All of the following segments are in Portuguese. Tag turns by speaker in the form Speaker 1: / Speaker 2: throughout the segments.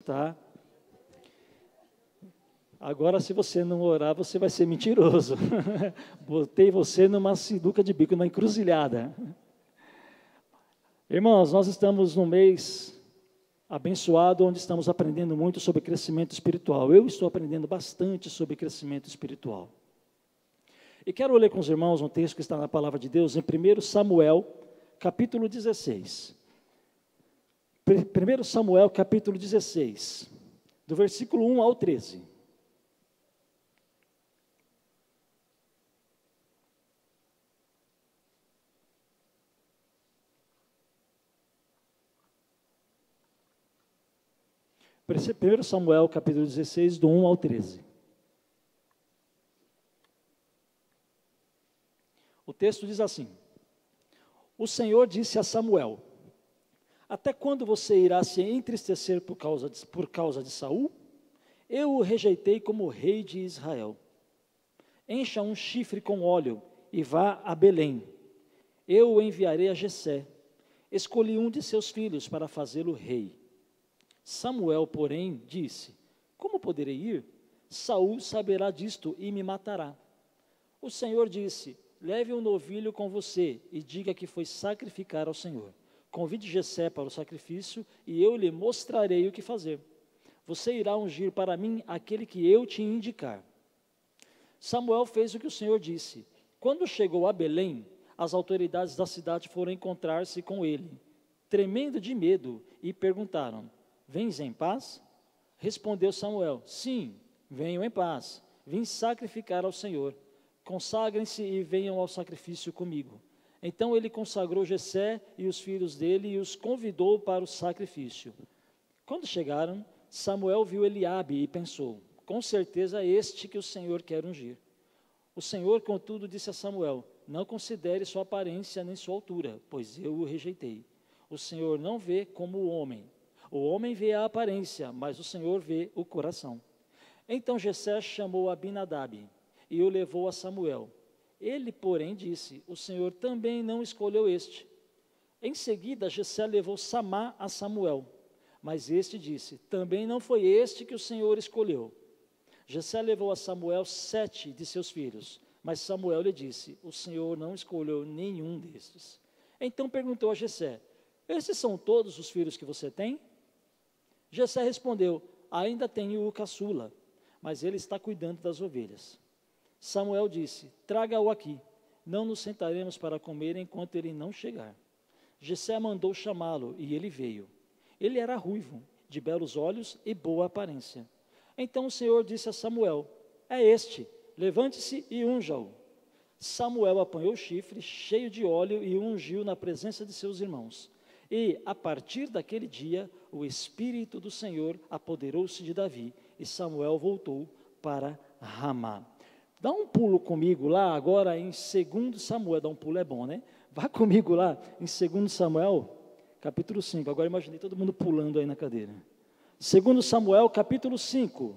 Speaker 1: Tá? Agora, se você não orar, você vai ser mentiroso. Botei você numa sinuca de bico, numa encruzilhada. Irmãos, nós estamos num mês abençoado, onde estamos aprendendo muito sobre crescimento espiritual. Eu estou aprendendo bastante sobre crescimento espiritual. E quero ler com os irmãos um texto que está na palavra de Deus, em 1 Samuel, capítulo 16. 1 Samuel, capítulo 16, do versículo 1 ao 13. Primeiro Samuel, capítulo 16, do 1 ao 13. O texto diz assim: O Senhor disse a Samuel: Até quando você irá se entristecer por causa de Saul? Eu o rejeitei como rei de Israel. Encha um chifre com óleo e vá a Belém. Eu o enviarei a Jessé. Escolhi um de seus filhos para fazê-lo rei. Samuel, porém, disse: Como poderei ir? Saul saberá disto e me matará. O Senhor disse: Leve um novilho com você e diga que foi sacrificar ao Senhor. Convide Jessé para o sacrifício e eu lhe mostrarei o que fazer. Você irá ungir para mim aquele que eu te indicar. Samuel fez o que o Senhor disse. Quando chegou a Belém, as autoridades da cidade foram encontrar-se com ele, tremendo de medo, e perguntaram: Vens em paz? Respondeu Samuel: Sim, venho em paz. Vim sacrificar ao Senhor. Consagrem-se e venham ao sacrifício comigo. Então ele consagrou Jessé e os filhos dele e os convidou para o sacrifício. Quando chegaram, Samuel viu Eliabe e pensou: Com certeza é este que o Senhor quer ungir. O Senhor, contudo, disse a Samuel: Não considere sua aparência nem sua altura, pois eu o rejeitei. O Senhor não vê como o homem. O homem vê a aparência, mas o Senhor vê o coração. Então Jessé chamou Abinadab e o levou a Samuel. Ele, porém, disse: O Senhor também não escolheu este. Em seguida, Jessé levou Samá a Samuel. Mas este disse: Também não foi este que o Senhor escolheu. Jessé levou a Samuel 7 de seus filhos. Mas Samuel lhe disse: O Senhor não escolheu nenhum destes. Então perguntou a Jessé: Esses são todos os filhos que você tem? Jessé respondeu: Ainda tenho o caçula, mas ele está cuidando das ovelhas. Samuel disse: Traga-o aqui, não nos sentaremos para comer enquanto ele não chegar. Jessé mandou chamá-lo e ele veio. Ele era ruivo, de belos olhos e boa aparência. Então o Senhor disse a Samuel: É este, levante-se e unja-o. Samuel apanhou o chifre cheio de óleo e o ungiu na presença de seus irmãos. E, a partir daquele dia, o Espírito do Senhor apoderou-se de Davi, e Samuel voltou para Ramá. Dá um pulo comigo lá agora em 2 Samuel, dar um pulo é bom, né? Vá comigo lá em 2 Samuel, capítulo 5. Agora imaginei todo mundo pulando aí na cadeira. 2 Samuel, capítulo 5.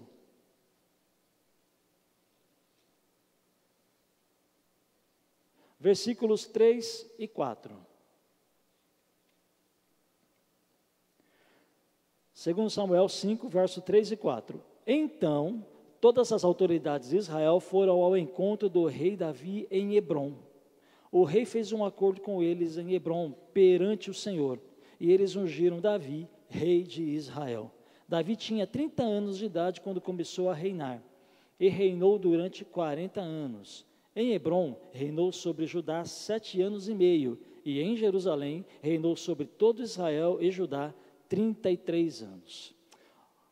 Speaker 1: Versículos 3 e 4. 2 Samuel 5, verso 3 e 4. Então, todas as autoridades de Israel foram ao encontro do rei Davi em Hebrom. O rei fez um acordo com eles em Hebrom, perante o Senhor, e eles ungiram Davi, rei de Israel. Davi tinha 30 anos de idade quando começou a reinar, e reinou durante 40 anos. Em Hebrom, reinou sobre Judá 7 anos e meio, e em Jerusalém, reinou sobre todo Israel e Judá 33 anos.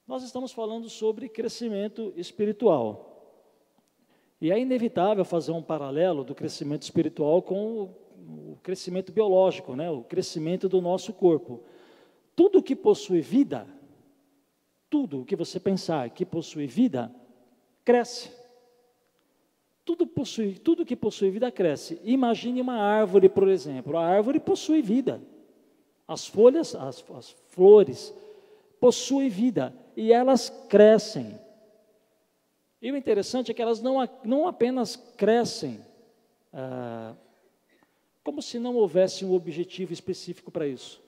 Speaker 1: Nós estamos falando sobre crescimento espiritual. E é inevitável fazer um paralelo do crescimento espiritual com o crescimento biológico, né? O crescimento do nosso corpo. Tudo que possui vida, tudo que você pensar que possui vida, cresce. Tudo que possui vida cresce. Imagine uma árvore, por exemplo. A árvore possui vida. As folhas, as flores, possuem vida e elas crescem. E o interessante é que elas não apenas crescem, como se não houvesse um objetivo específico para isso.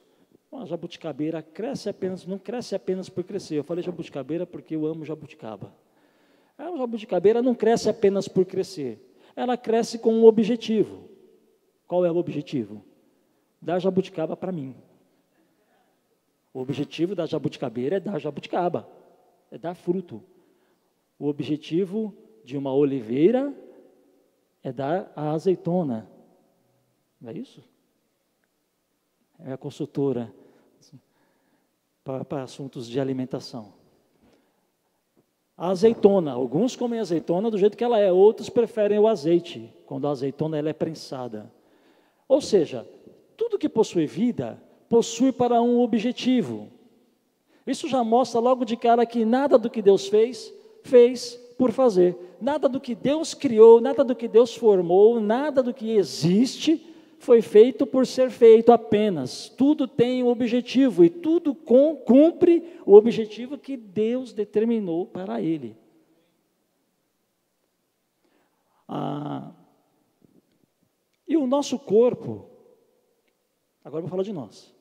Speaker 1: Uma jabuticabeira não cresce apenas por crescer. Eu falei jabuticabeira porque eu amo jabuticaba. A jabuticabeira não cresce apenas por crescer. Ela cresce com um objetivo. Qual é o objetivo? Dar jabuticaba para mim. O objetivo da jabuticabeira é dar jabuticaba, é dar fruto. O objetivo de uma oliveira é dar a azeitona. Não é isso? É a consultora para assuntos de alimentação. A azeitona, alguns comem azeitona do jeito que ela é, outros preferem o azeite, quando a azeitona ela é prensada. Ou seja, tudo que possui vida, possui para um objetivo. Isso já mostra logo de cara que nada do que Deus fez, fez por fazer. Nada do que Deus criou, nada do que Deus formou, nada do que existe, foi feito por ser feito apenas. Tudo tem um objetivo e tudo cumpre o objetivo que Deus determinou para ele. E o nosso corpo, agora eu vou falar de nós.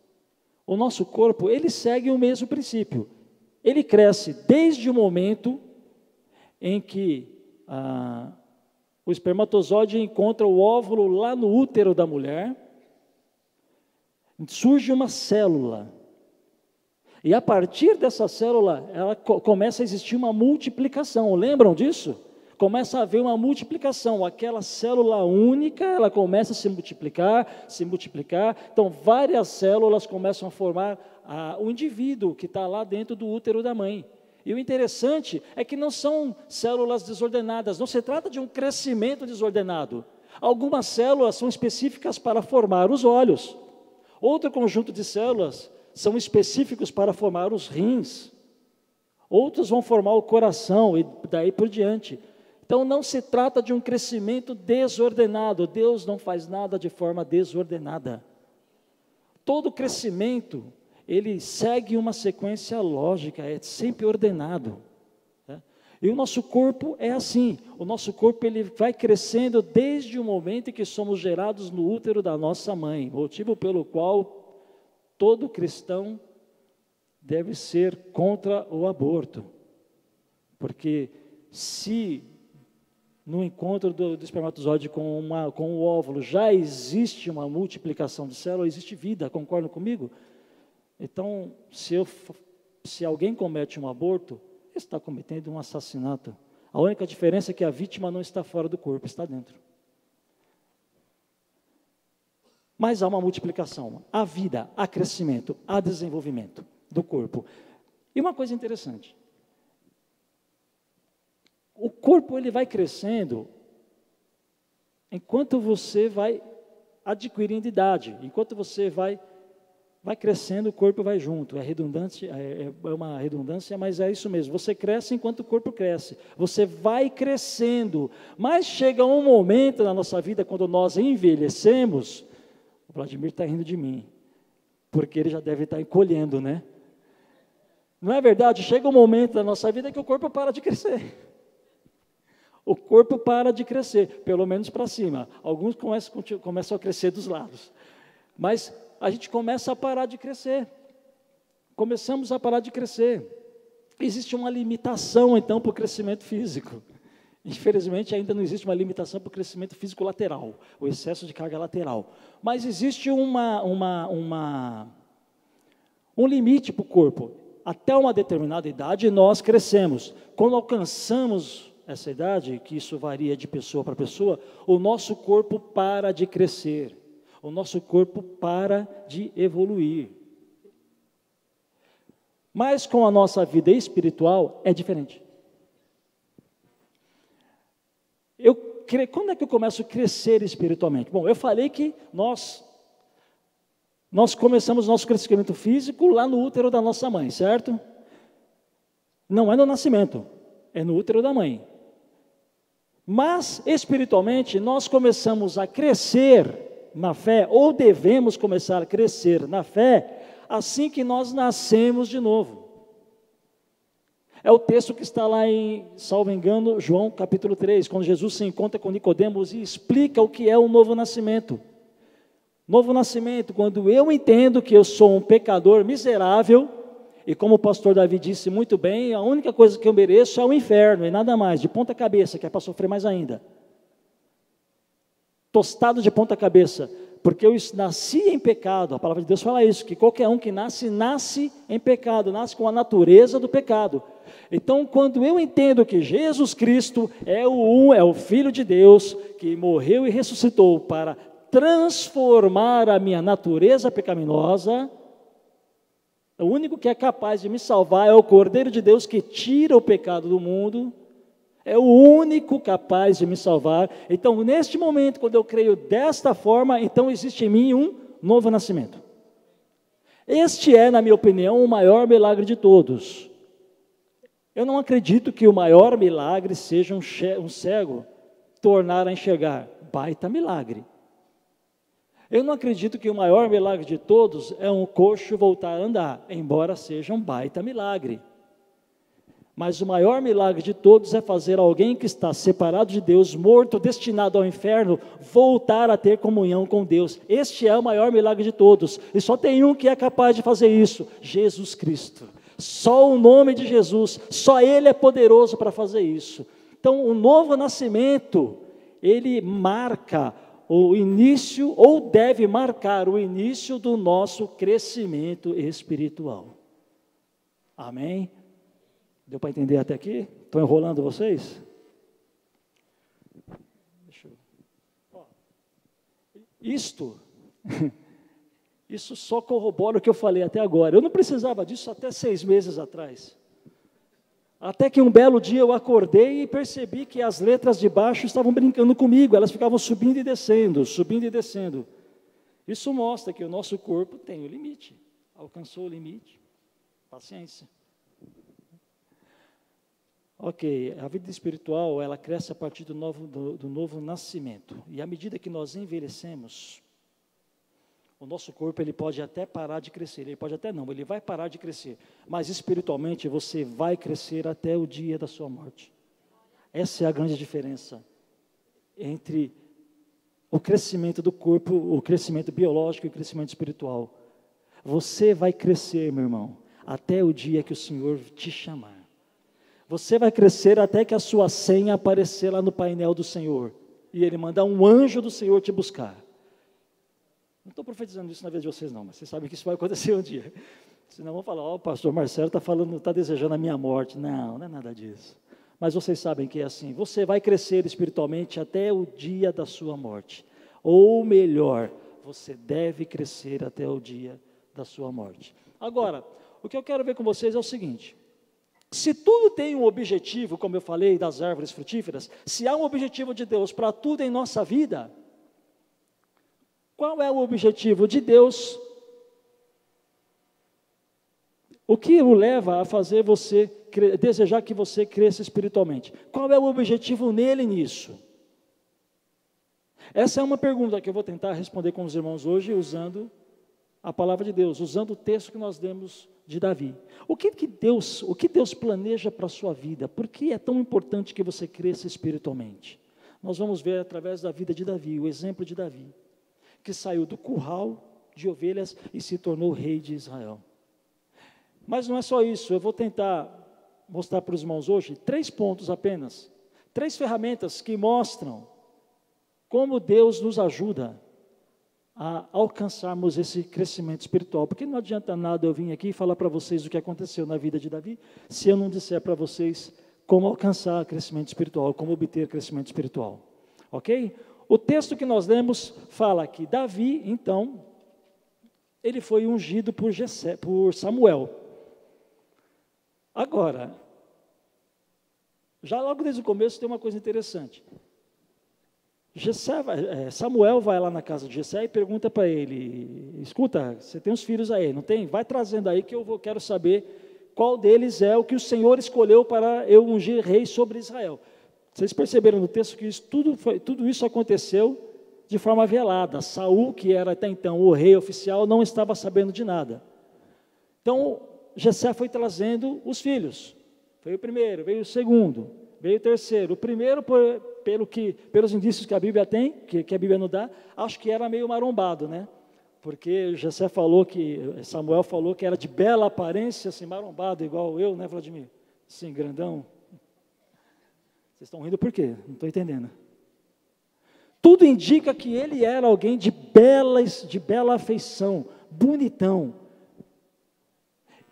Speaker 1: O nosso corpo, ele segue o mesmo princípio. Ele cresce desde o momento em que o espermatozoide encontra o óvulo lá no útero da mulher, surge uma célula. E a partir dessa célula, ela começa a existir uma multiplicação. Lembram disso? Começa a haver uma multiplicação. Aquela célula única, ela começa a se multiplicar. Então, várias células começam a formar o indivíduo que está lá dentro do útero da mãe. E o interessante é que não são células desordenadas, não se trata de um crescimento desordenado. Algumas células são específicas para formar os olhos. Outro conjunto de células são específicos para formar os rins. Outros vão formar o coração e daí por diante. Então não se trata de um crescimento desordenado. Deus não faz nada de forma desordenada. Todo crescimento, ele segue uma sequência lógica, é sempre ordenado. Né? E o nosso corpo é assim. O nosso corpo ele vai crescendo desde o momento em que somos gerados no útero da nossa mãe. Motivo pelo qual todo cristão deve ser contra o aborto. Porque se no encontro do espermatozoide com o óvulo já existe uma multiplicação de células, existe vida, concordam comigo? Então, se alguém comete um aborto, está cometendo um assassinato. A única diferença é que a vítima não está fora do corpo, está dentro. Mas há uma multiplicação, há vida, há crescimento, há desenvolvimento do corpo. E uma coisa interessante, o corpo ele vai crescendo enquanto você vai adquirindo idade, enquanto você vai crescendo, o corpo vai junto. É redundante, é uma redundância, mas é isso mesmo. Você cresce enquanto o corpo cresce. Você vai crescendo. Mas chega um momento na nossa vida, quando nós envelhecemos, o Vladimir está rindo de mim, porque ele já deve estar encolhendo, né? Não é verdade? Chega um momento na nossa vida que o corpo para de crescer. O corpo para de crescer, pelo menos para cima. Alguns começam a crescer dos lados. Mas a gente começa a parar de crescer. Começamos a parar de crescer. Existe uma limitação, então, para o crescimento físico. Infelizmente, ainda não existe uma limitação para o crescimento físico lateral, o excesso de carga lateral. Mas existe um limite para o corpo. Até uma determinada idade, nós crescemos. Quando alcançamos essa idade, que isso varia de pessoa para pessoa, o nosso corpo para de crescer. O nosso corpo para de evoluir. Mas com a nossa vida espiritual é diferente. Quando é que eu começo a crescer espiritualmente? Bom, eu falei que nós começamos nosso crescimento físico lá no útero da nossa mãe, certo? Não é no nascimento, é no útero da mãe. Mas, espiritualmente, nós começamos a crescer na fé, ou devemos começar a crescer na fé, assim que nós nascemos de novo. É o texto que está lá em, salvo engano, João capítulo 3, quando Jesus se encontra com Nicodemos e explica o que é o novo nascimento. Novo nascimento, quando eu entendo que eu sou um pecador miserável, e como o pastor Davi disse muito bem, a única coisa que eu mereço é o inferno, e nada mais, de ponta cabeça, que é para sofrer mais ainda. Tostado de ponta cabeça, porque eu nasci em pecado, a palavra de Deus fala isso, que qualquer um que nasce em pecado, nasce com a natureza do pecado. Então, quando eu entendo que Jesus Cristo é o Filho de Deus, que morreu e ressuscitou para transformar a minha natureza pecaminosa, o único que é capaz de me salvar é o Cordeiro de Deus que tira o pecado do mundo, é o único capaz de me salvar. Então, neste momento, quando eu creio desta forma, então existe em mim um novo nascimento. Este é, na minha opinião, o maior milagre de todos. Eu não acredito que o maior milagre seja um cego tornar a enxergar. Baita milagre. Eu não acredito que o maior milagre de todos é um coxo voltar a andar, embora seja um baita milagre. Mas o maior milagre de todos é fazer alguém que está separado de Deus, morto, destinado ao inferno, voltar a ter comunhão com Deus. Este é o maior milagre de todos. E só tem um que é capaz de fazer isso: Jesus Cristo. Só o nome de Jesus, só Ele é poderoso para fazer isso. Então, o novo nascimento, ele marca o início, ou deve marcar o início do nosso crescimento espiritual. Amém? Deu para entender até aqui? Estou enrolando vocês? Isso só corrobora o que eu falei até agora. Eu não precisava disso até 6 meses atrás. Até que um belo dia eu acordei e percebi que as letras de baixo estavam brincando comigo, elas ficavam subindo e descendo, subindo e descendo. Isso mostra que o nosso corpo tem o limite, alcançou o limite. Paciência. Ok, a vida espiritual, ela cresce a partir do novo nascimento. E à medida que nós envelhecemos, o nosso corpo ele pode até parar de crescer, ele pode até não, ele vai parar de crescer, mas espiritualmente você vai crescer até o dia da sua morte. Essa é a grande diferença entre o crescimento do corpo, o crescimento biológico e o crescimento espiritual. Você vai crescer, meu irmão, até o dia que o Senhor te chamar. Você vai crescer até que a sua senha aparecer lá no painel do Senhor, e Ele mandar um anjo do Senhor te buscar. Não estou profetizando isso na vida de vocês não, mas vocês sabem que isso vai acontecer um dia. Senão vão falar, o pastor Marcelo está desejando a minha morte. Não, não é nada disso. Mas vocês sabem que é assim, você vai crescer espiritualmente até o dia da sua morte. Ou melhor, você deve crescer até o dia da sua morte. Agora, o que eu quero ver com vocês é o seguinte, se tudo tem um objetivo, como eu falei das árvores frutíferas, se há um objetivo de Deus para tudo em nossa vida, qual é o objetivo de Deus? O que o leva a fazer você desejar que você cresça espiritualmente? Qual é o objetivo nele nisso? Essa é uma pergunta que eu vou tentar responder com os irmãos hoje, usando a palavra de Deus, usando o texto que nós demos de Davi. O que Deus planeja para a sua vida? Por que é tão importante que você cresça espiritualmente? Nós vamos ver através da vida de Davi, o exemplo de Davi, que saiu do curral de ovelhas e se tornou rei de Israel. Mas não é só isso, eu vou tentar mostrar para os irmãos hoje 3 pontos apenas, 3 ferramentas que mostram como Deus nos ajuda a alcançarmos esse crescimento espiritual, porque não adianta nada eu vir aqui e falar para vocês o que aconteceu na vida de Davi, se eu não disser para vocês como alcançar crescimento espiritual, como obter crescimento espiritual, ok? O texto que nós lemos fala que Davi, então, ele foi ungido por Samuel. Agora, já logo desde o começo tem uma coisa interessante. Samuel vai lá na casa de Jessé e pergunta para ele, escuta, você tem uns filhos aí, não tem? Vai trazendo aí que eu quero saber qual deles é o que o Senhor escolheu para eu ungir rei sobre Israel. Vocês perceberam no texto que tudo isso aconteceu de forma velada. Saul, que era até então o rei oficial, não estava sabendo de nada. Então, Jessé foi trazendo os filhos. Veio o primeiro, veio o segundo, veio o terceiro. O primeiro, pelos indícios que a Bíblia tem, que a Bíblia não dá, acho que era meio marombado, né? porque Samuel falou que era de bela aparência, assim, marombado, igual eu, né, Vladimir? Assim, grandão. Vocês estão rindo por quê? Não estou entendendo. Tudo indica que ele era alguém de bela afeição, bonitão.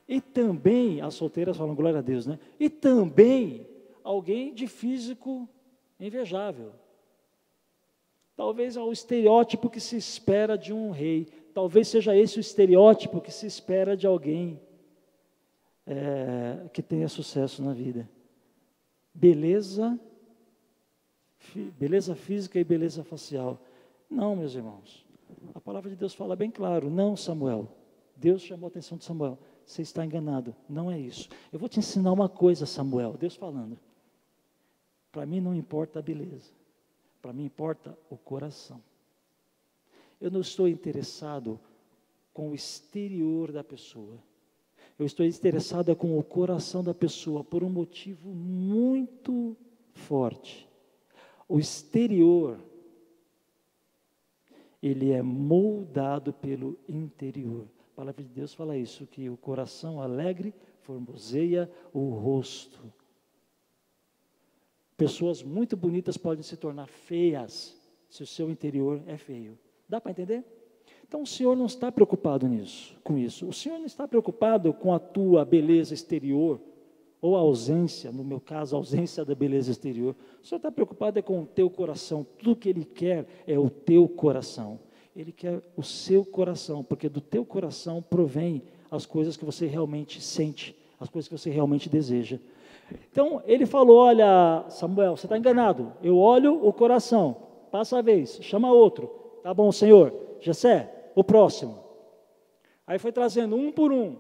Speaker 1: E também, as solteiras falam glória a Deus, né? E também alguém de físico invejável. Talvez é o estereótipo que se espera de um rei. Talvez seja esse o estereótipo que se espera de alguém que tenha sucesso na vida. Beleza física e beleza facial. Não, meus irmãos. A palavra de Deus fala bem claro. Não, Samuel. Deus chamou a atenção de Samuel. Você está enganado. Não é isso. Eu vou te ensinar uma coisa, Samuel. Deus falando. Para mim não importa a beleza. Para mim importa o coração. Eu não estou interessado com o exterior da pessoa. Eu estou interessado com o coração da pessoa por um motivo muito forte. O exterior, ele é moldado pelo interior. A palavra de Deus fala isso, que o coração alegre formoseia o rosto. Pessoas muito bonitas podem se tornar feias se o seu interior é feio. Dá para entender? Então o Senhor não está preocupado com isso. O Senhor não está preocupado com a tua beleza exterior, ou a ausência, no meu caso, a ausência da beleza exterior. O Senhor está preocupado com o teu coração. Tudo que Ele quer é o teu coração. Ele quer o seu coração, porque do teu coração provém as coisas que você realmente sente, as coisas que você realmente deseja. Então, ele falou, olha, Samuel, você está enganado. Eu olho o coração, passa a vez, chama outro. Tá bom, Senhor. Jessé, o próximo. Aí foi trazendo um por um.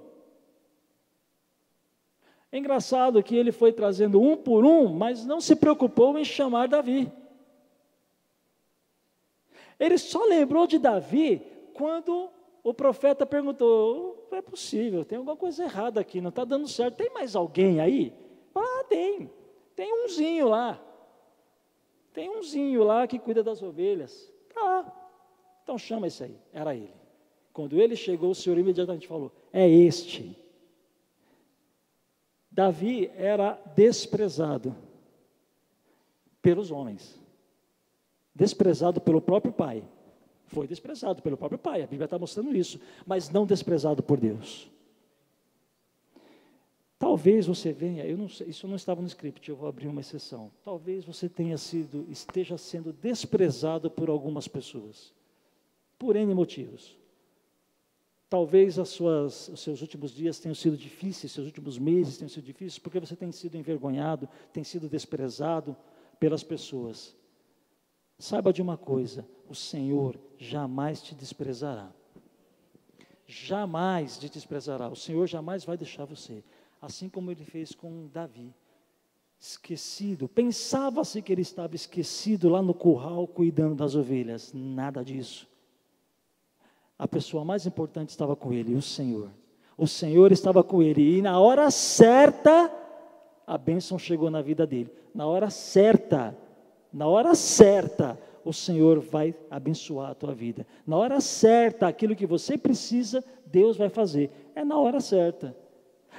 Speaker 1: É engraçado que ele foi trazendo um por um, mas não se preocupou em chamar Davi. Ele só lembrou de Davi quando o profeta perguntou, não é possível, tem alguma coisa errada aqui, não está dando certo. Tem mais alguém aí? Ah, tem umzinho lá. Tem umzinho lá que cuida das ovelhas. Está lá. Então chama esse aí. Era ele. Quando ele chegou, o Senhor imediatamente falou, é este. Davi era desprezado pelos homens. Desprezado pelo próprio pai. Foi desprezado pelo próprio pai. A Bíblia está mostrando isso. Mas não desprezado por Deus. Talvez você venha, eu não sei, isso não estava no script, eu vou abrir uma exceção. Talvez você esteja sendo desprezado por algumas pessoas, por N motivos. Talvez os seus últimos dias tenham sido difíceis, seus últimos meses tenham sido difíceis, porque você tem sido envergonhado, tem sido desprezado pelas pessoas. Saiba de uma coisa, o Senhor jamais te desprezará. Jamais te desprezará, o Senhor jamais vai deixar você. Assim como ele fez com Davi, esquecido, pensava-se que ele estava esquecido lá no curral cuidando das ovelhas, nada disso. A pessoa mais importante estava com ele, o Senhor estava com ele, e na hora certa, a bênção chegou na vida dele, na hora certa, o Senhor vai abençoar a tua vida, na hora certa, aquilo que você precisa, Deus vai fazer, é na hora certa.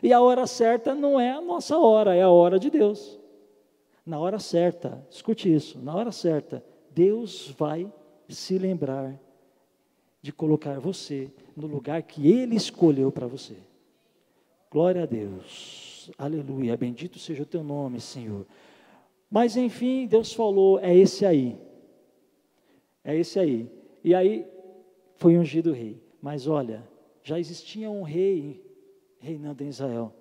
Speaker 1: E a hora certa não é a nossa hora, é a hora de Deus. Na hora certa, escute isso, na hora certa, Deus vai se lembrar de colocar você no lugar que Ele escolheu para você. Glória a Deus, aleluia, bendito seja o teu nome, Senhor. Mas enfim, Deus falou, é esse aí. E aí, foi ungido rei. Mas olha, já existia um rei reinando em Israel,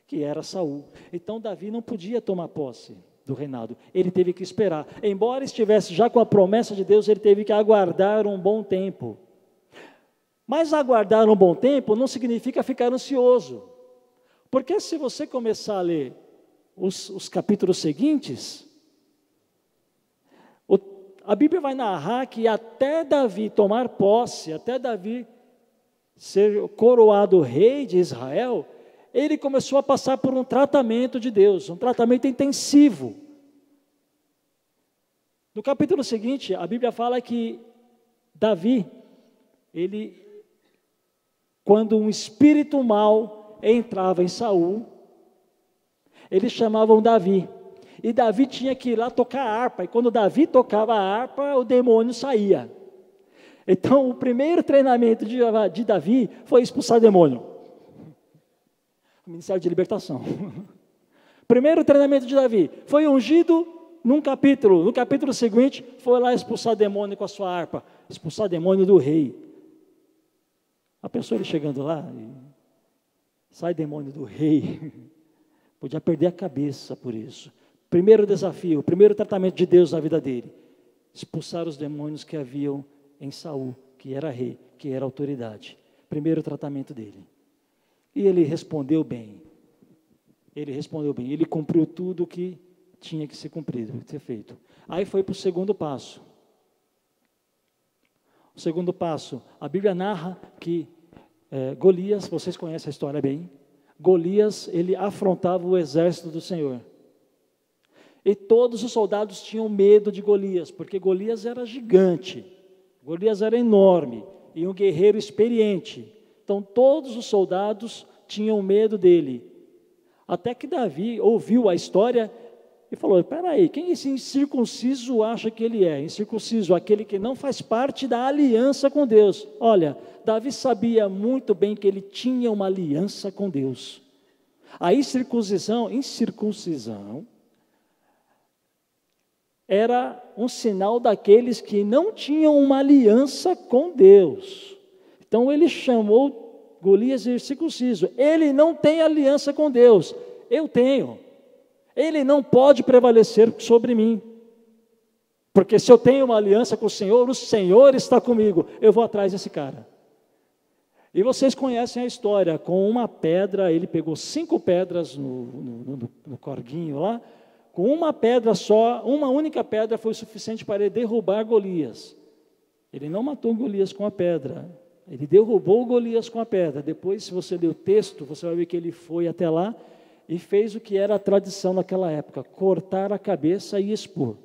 Speaker 1: que era Saul. Então Davi não podia tomar posse do reinado, ele teve que esperar. Embora estivesse já com a promessa de Deus, ele teve que aguardar um bom tempo. Mas aguardar um bom tempo não significa ficar ansioso, porque se você começar a ler os capítulos seguintes, a Bíblia vai narrar que até Davi tomar posse, até Davi ser coroado rei de Israel, ele começou a passar por um tratamento de Deus, um tratamento intensivo. No capítulo seguinte, a Bíblia fala que Davi, ele quando um espírito mau entrava em Saul, eles chamavam Davi. E Davi tinha que ir lá tocar a harpa. E quando Davi tocava a harpa, o demônio saía. Então, o primeiro treinamento de Davi foi expulsar demônio. O Ministério de Libertação. Primeiro treinamento de Davi foi ungido num capítulo. No capítulo seguinte, foi lá expulsar demônio com a sua harpa. Expulsar demônio do rei. A pessoa ele chegando lá, sai demônio do rei. Podia perder a cabeça por isso. Primeiro desafio, primeiro tratamento de Deus na vida dele. Expulsar os demônios que haviam em Saul, que era rei, que era autoridade. Primeiro tratamento dele. E ele respondeu bem. Ele cumpriu tudo o que tinha que ser cumprido, que ser feito. Aí foi para o segundo passo. O segundo passo, a Bíblia narra que Golias, vocês conhecem a história bem, Golias, ele afrontava o exército do Senhor. E todos os soldados tinham medo de Golias, porque Golias era gigante, Golias era enorme, e um guerreiro experiente. Então todos os soldados tinham medo dele. Até que Davi ouviu a história e falou: espera aí, quem esse incircunciso acha que ele é? Incircunciso, aquele que não faz parte da aliança com Deus. Olha, Davi sabia muito bem que ele tinha uma aliança com Deus. A incircuncisão era um sinal daqueles que não tinham uma aliança com Deus. Então ele chamou Golias de incircunciso. Ele não tem aliança com Deus, eu tenho. Ele não pode prevalecer sobre mim, porque se eu tenho uma aliança com o Senhor está comigo, eu vou atrás desse cara. E vocês conhecem a história, com uma pedra, ele pegou 5 pedras no corguinho lá, com uma pedra só, uma única pedra foi suficiente para ele derrubar Golias. Ele não matou Golias com a pedra, ele derrubou Golias com a pedra. Depois, se você ler o texto, você vai ver que ele foi até lá, e fez o que era a tradição naquela época, cortar a cabeça e expor.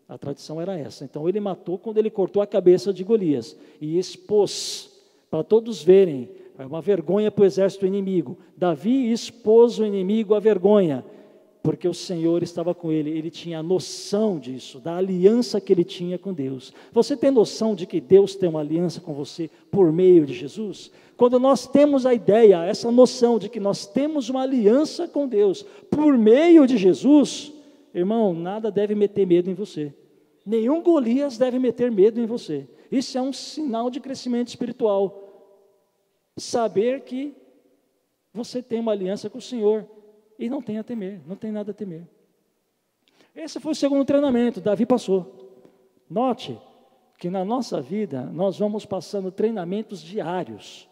Speaker 1: A tradição era essa. Então ele matou quando ele cortou a cabeça de Golias e expôs, para todos verem, é uma vergonha para o exército inimigo. Davi expôs o inimigo à vergonha, porque o Senhor estava com ele, ele tinha noção disso, da aliança que ele tinha com Deus. Você tem noção de que Deus tem uma aliança com você por meio de Jesus? Quando nós temos a ideia, essa noção de que nós temos uma aliança com Deus por meio de Jesus, irmão, nada deve meter medo em você. Nenhum Golias deve meter medo em você. Isso é um sinal de crescimento espiritual. Saber que você tem uma aliança com o Senhor e não tem a temer, não tem nada a temer. Esse foi o segundo treinamento, Davi passou. Note que na nossa vida nós vamos passando treinamentos diários.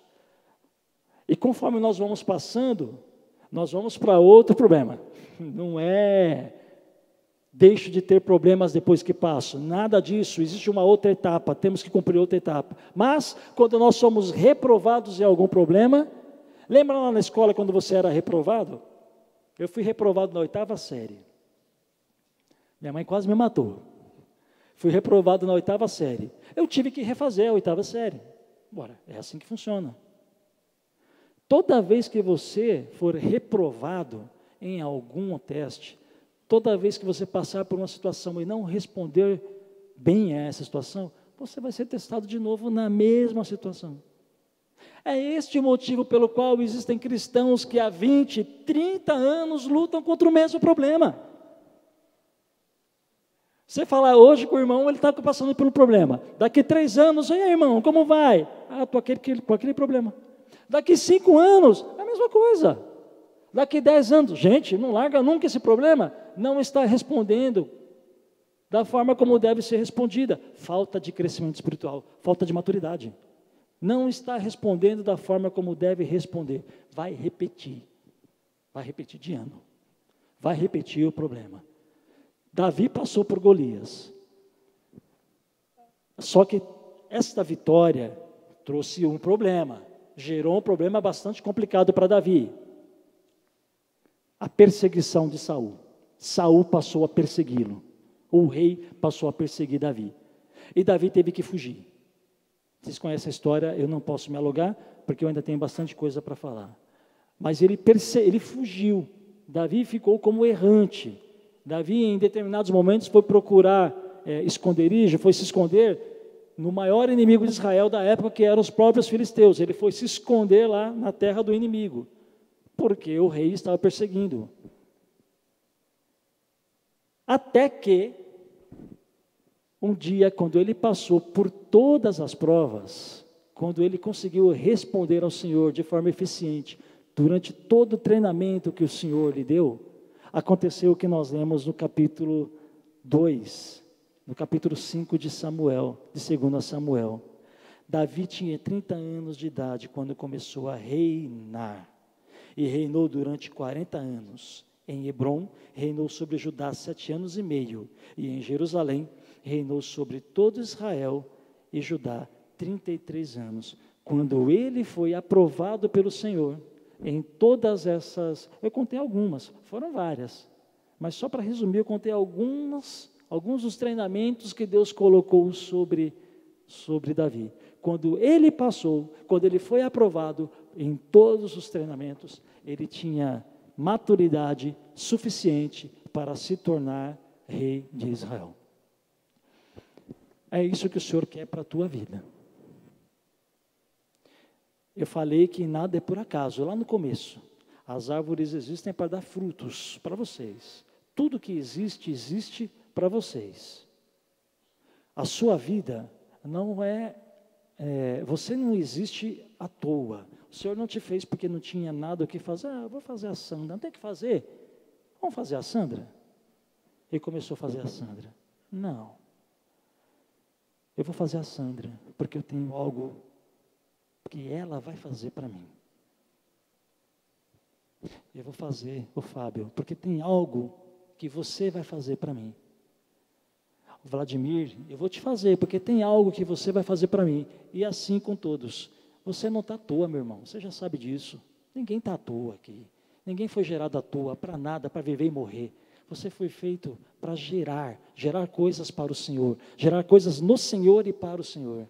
Speaker 1: E conforme nós vamos passando, nós vamos para outro problema. Não é deixo de ter problemas depois que passo, nada disso, existe uma outra etapa, temos que cumprir outra etapa. Mas, quando nós somos reprovados em algum problema, lembra lá na escola quando você era reprovado? Eu fui reprovado na 8ª série. Minha mãe quase me matou. Fui reprovado na 8ª série. Eu tive que refazer a 8ª série. Bora, é assim que funciona. Toda vez que você for reprovado em algum teste, toda vez que você passar por uma situação e não responder bem a essa situação, você vai ser testado de novo na mesma situação. É este o motivo pelo qual existem cristãos que há 20, 30 anos lutam contra o mesmo problema. Você fala hoje com o irmão, ele está passando por um problema. Daqui 3 anos, e aí, irmão, como vai? Ah, estou com aquele problema. Daqui 5 anos, é a mesma coisa. Daqui 10 anos, gente, não larga nunca esse problema. Não está respondendo da forma como deve ser respondida. Falta de crescimento espiritual, falta de maturidade. Não está respondendo da forma como deve responder. Vai repetir de ano. Vai repetir o problema. Davi passou por Golias. Só que esta vitória trouxe um problema. Gerou um problema bastante complicado para Davi. A perseguição de Saul. Saul passou a persegui-lo. O rei passou a perseguir Davi. E Davi teve que fugir. Vocês conhecem a história, eu não posso me alugar, porque eu ainda tenho bastante coisa para falar. Mas ele fugiu. Davi ficou como errante. Davi, em determinados momentos, foi procurar esconderijo, foi se esconder no maior inimigo de Israel da época, que eram os próprios filisteus. Ele foi se esconder lá na terra do inimigo, porque o rei estava perseguindo. Até que, um dia, quando ele passou por todas as provas, quando ele conseguiu responder ao Senhor de forma eficiente, durante todo o treinamento que o Senhor lhe deu, aconteceu o que nós lemos no capítulo 2, no capítulo 5 de Samuel, de 2 Samuel. Davi tinha 30 anos de idade quando começou a reinar, e reinou durante 40 anos. Em Hebrom, reinou sobre Judá 7 anos e meio, e em Jerusalém, reinou sobre todo Israel e Judá 33 anos. Quando ele foi aprovado pelo Senhor, em todas essas, eu contei algumas, foram várias, mas só para resumir, eu contei alguns dos treinamentos que Deus colocou sobre Davi. Quando ele passou, quando ele foi aprovado em todos os treinamentos, ele tinha maturidade suficiente para se tornar rei de Israel. É isso que o Senhor quer para a tua vida. Eu falei que nada é por acaso, lá no começo. As árvores existem para dar frutos para vocês. Tudo que existe, existe para vocês. A sua vida não você não existe à toa. O Senhor não te fez porque não tinha nada o que fazer. Eu vou fazer a Sandra. Não tem o que fazer? Vamos fazer a Sandra? Ele começou a fazer a Sandra. Não. Eu vou fazer a Sandra, porque eu tenho algo que ela vai fazer para mim. Eu vou fazer o Fábio, porque tem algo que você vai fazer para mim. O Vladimir, eu vou te fazer, porque tem algo que você vai fazer para mim. E assim com todos. Você não está à toa, meu irmão, você já sabe disso. Ninguém está à toa aqui. Ninguém foi gerado à toa, para nada, para viver e morrer. Você foi feito para gerar coisas para o Senhor, gerar coisas no Senhor e para o Senhor.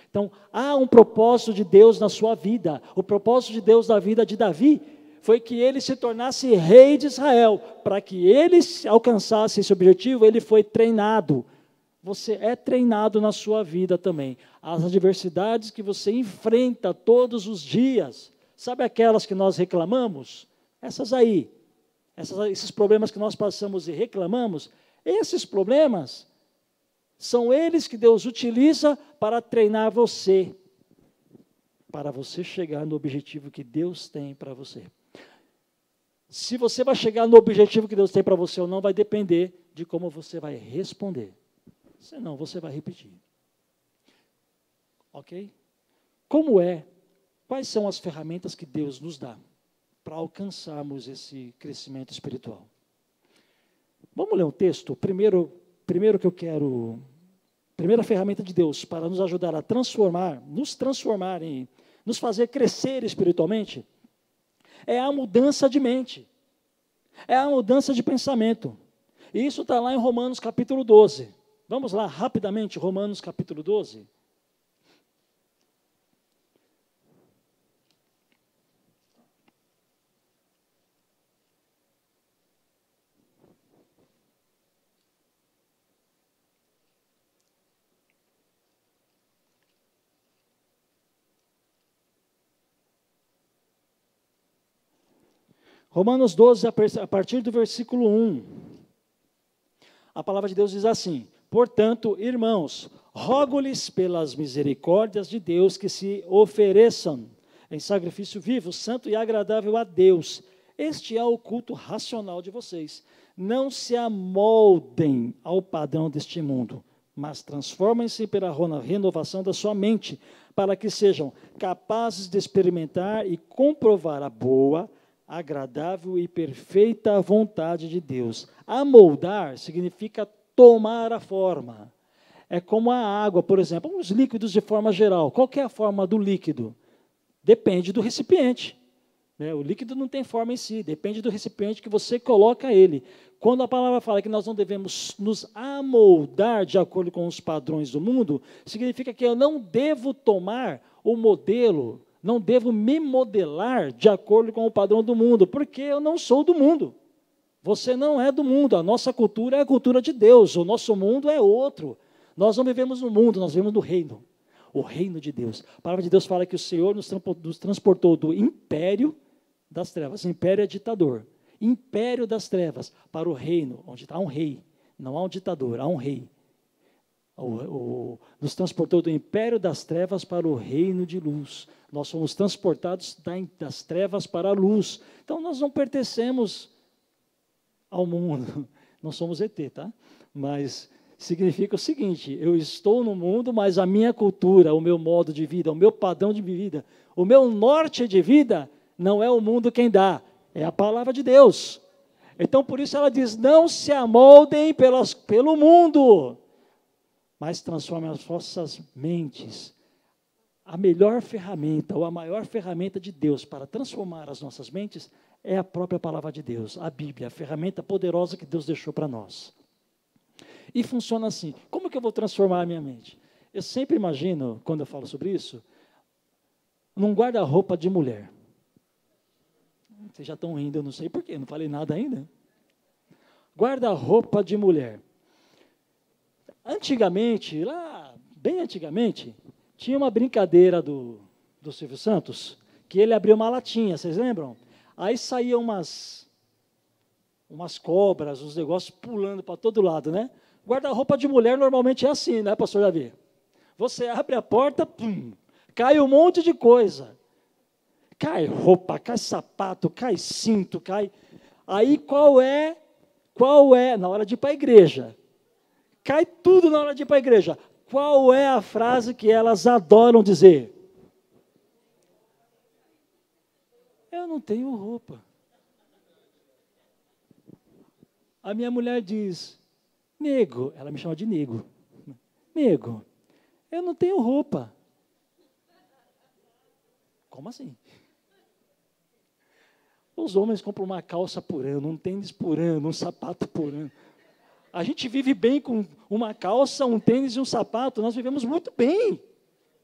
Speaker 1: Então, há um propósito de Deus na sua vida. O propósito de Deus na vida de Davi foi que ele se tornasse rei de Israel. Para que ele alcançasse esse objetivo, ele foi treinado. Você é treinado na sua vida também. As adversidades que você enfrenta todos os dias, sabe aquelas que nós reclamamos? Essas aí. Esses problemas que nós passamos e reclamamos, esses problemas são eles que Deus utiliza para treinar você, para você chegar no objetivo que Deus tem para você. Se você vai chegar no objetivo que Deus tem para você ou não, vai depender de como você vai responder. Senão, você vai repetir. Ok? Quais são as ferramentas que Deus nos dá para alcançarmos esse crescimento espiritual? Vamos ler um texto? Primeiro que eu quero, primeira ferramenta de Deus para nos ajudar a nos fazer crescer espiritualmente, é a mudança de mente, é a mudança de pensamento. E isso está lá em Romanos capítulo 12. Vamos lá rapidamente, Romanos capítulo 12. Romanos 12, a partir do versículo 1. A palavra de Deus diz assim: portanto, irmãos, rogo-lhes pelas misericórdias de Deus que se ofereçam em sacrifício vivo, santo e agradável a Deus. Este é o culto racional de vocês. Não se amoldem ao padrão deste mundo, mas transformem-se pela renovação da sua mente, para que sejam capazes de experimentar e comprovar a boa, agradável e perfeita vontade de Deus. Amoldar significa tomar a forma. É como a água, por exemplo, os líquidos de forma geral. Qual que é a forma do líquido? Depende do recipiente. O líquido não tem forma em si, depende do recipiente que você coloca ele. Quando a palavra fala que nós não devemos nos amoldar de acordo com os padrões do mundo, significa que eu não devo tomar o modelo Não devo me modelar de acordo com o padrão do mundo, porque eu não sou do mundo. Você não é do mundo, a nossa cultura é a cultura de Deus, o nosso mundo é outro. Nós não vivemos no mundo, nós vivemos no reino, o reino de Deus. A palavra de Deus fala que o Senhor nos transportou do império das trevas, império é ditador, império das trevas, para o reino, onde há um rei, não há um ditador, há um rei. Nos transportou do império das trevas para o reino de luz. Nós somos transportados das trevas para a luz. Então, nós não pertencemos ao mundo. Não somos ET, tá? Mas significa o seguinte, eu estou no mundo, mas a minha cultura, o meu modo de vida, o meu padrão de vida, o meu norte de vida, não é o mundo quem dá, é a palavra de Deus. Então, por isso ela diz, não se amoldem pelo mundo, mas transformem as vossas mentes. A melhor ferramenta, ou a maior ferramenta de Deus para transformar as nossas mentes é a própria palavra de Deus, a Bíblia, a ferramenta poderosa que Deus deixou para nós. E funciona assim, como que eu vou transformar a minha mente? Eu sempre imagino, quando eu falo sobre isso, num guarda-roupa de mulher. Vocês já estão rindo, eu não sei porquê, não falei nada ainda. Guarda-roupa de mulher. Antigamente, bem antigamente, tinha uma brincadeira do Silvio Santos, que ele abriu uma latinha, vocês lembram? Aí saíam umas cobras, uns negócios pulando para todo lado, né? Guarda-roupa de mulher normalmente é assim, né, pastor Davi? Você abre a porta, pum, cai um monte de coisa. Cai roupa, cai sapato, cai cinto, cai... Aí qual é, na hora de ir para a igreja? Cai tudo na hora de ir para a igreja. Qual é a frase que elas adoram dizer? Eu não tenho roupa. A minha mulher diz, nego, ela me chama de nego. Nego, eu não tenho roupa. Como assim? Os homens compram uma calça por ano, um tênis por ano, um sapato por ano. A gente vive bem com uma calça, um tênis e um sapato, nós vivemos muito bem.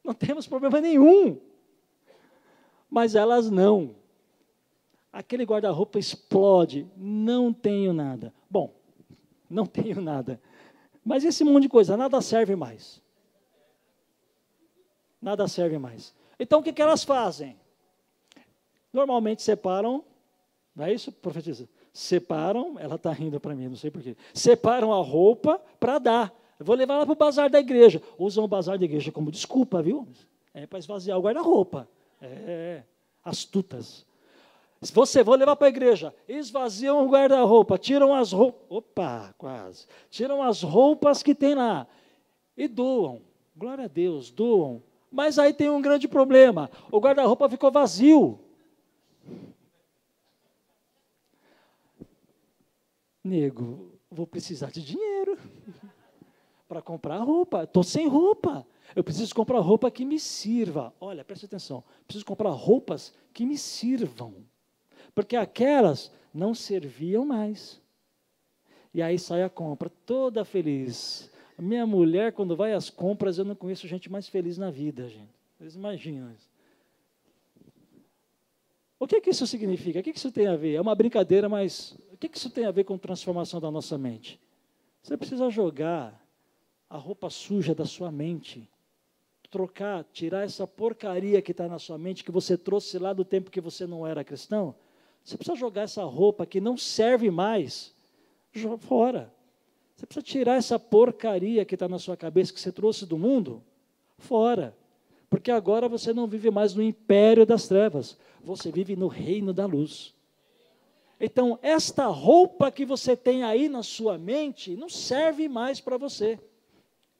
Speaker 1: Não temos problema nenhum. Mas elas não. Aquele guarda-roupa explode, não tenho nada. Bom, não tenho nada. Mas esse monte de coisa, nada serve mais. Nada serve mais. Então, o que elas fazem? Normalmente separam, não é isso, profetisa? Separam, ela está rindo para mim, não sei porquê. Separam a roupa para dar. Eu vou levar ela para o bazar da igreja. Usam o bazar da igreja como desculpa, viu? É para esvaziar o guarda-roupa. Astutas. Vou levar para a igreja. Esvaziam o guarda-roupa, tiram as roupas. Opa, quase. Tiram as roupas que tem lá. E doam. Glória a Deus, doam. Mas aí tem um grande problema. O guarda-roupa ficou vazio. Nego, vou precisar de dinheiro para comprar roupa. Estou sem roupa. Eu preciso comprar roupa que me sirva. Olha, preste atenção. Preciso comprar roupas que me sirvam. Porque aquelas não serviam mais. E aí sai a compra, toda feliz. A minha mulher, quando vai às compras, eu não conheço gente mais feliz na vida, gente. Vocês imaginam isso. O que isso significa? O que isso tem a ver? É uma brincadeira, mas o que isso tem a ver com transformação da nossa mente? Você precisa jogar a roupa suja da sua mente, trocar, tirar essa porcaria que está na sua mente, que você trouxe lá do tempo que você não era cristão. Você precisa jogar essa roupa que não serve mais fora. Você precisa tirar essa porcaria que está na sua cabeça, que você trouxe do mundo, fora. Porque agora você não vive mais no império das trevas, você vive no reino da luz. Então, esta roupa que você tem aí na sua mente, não serve mais para você.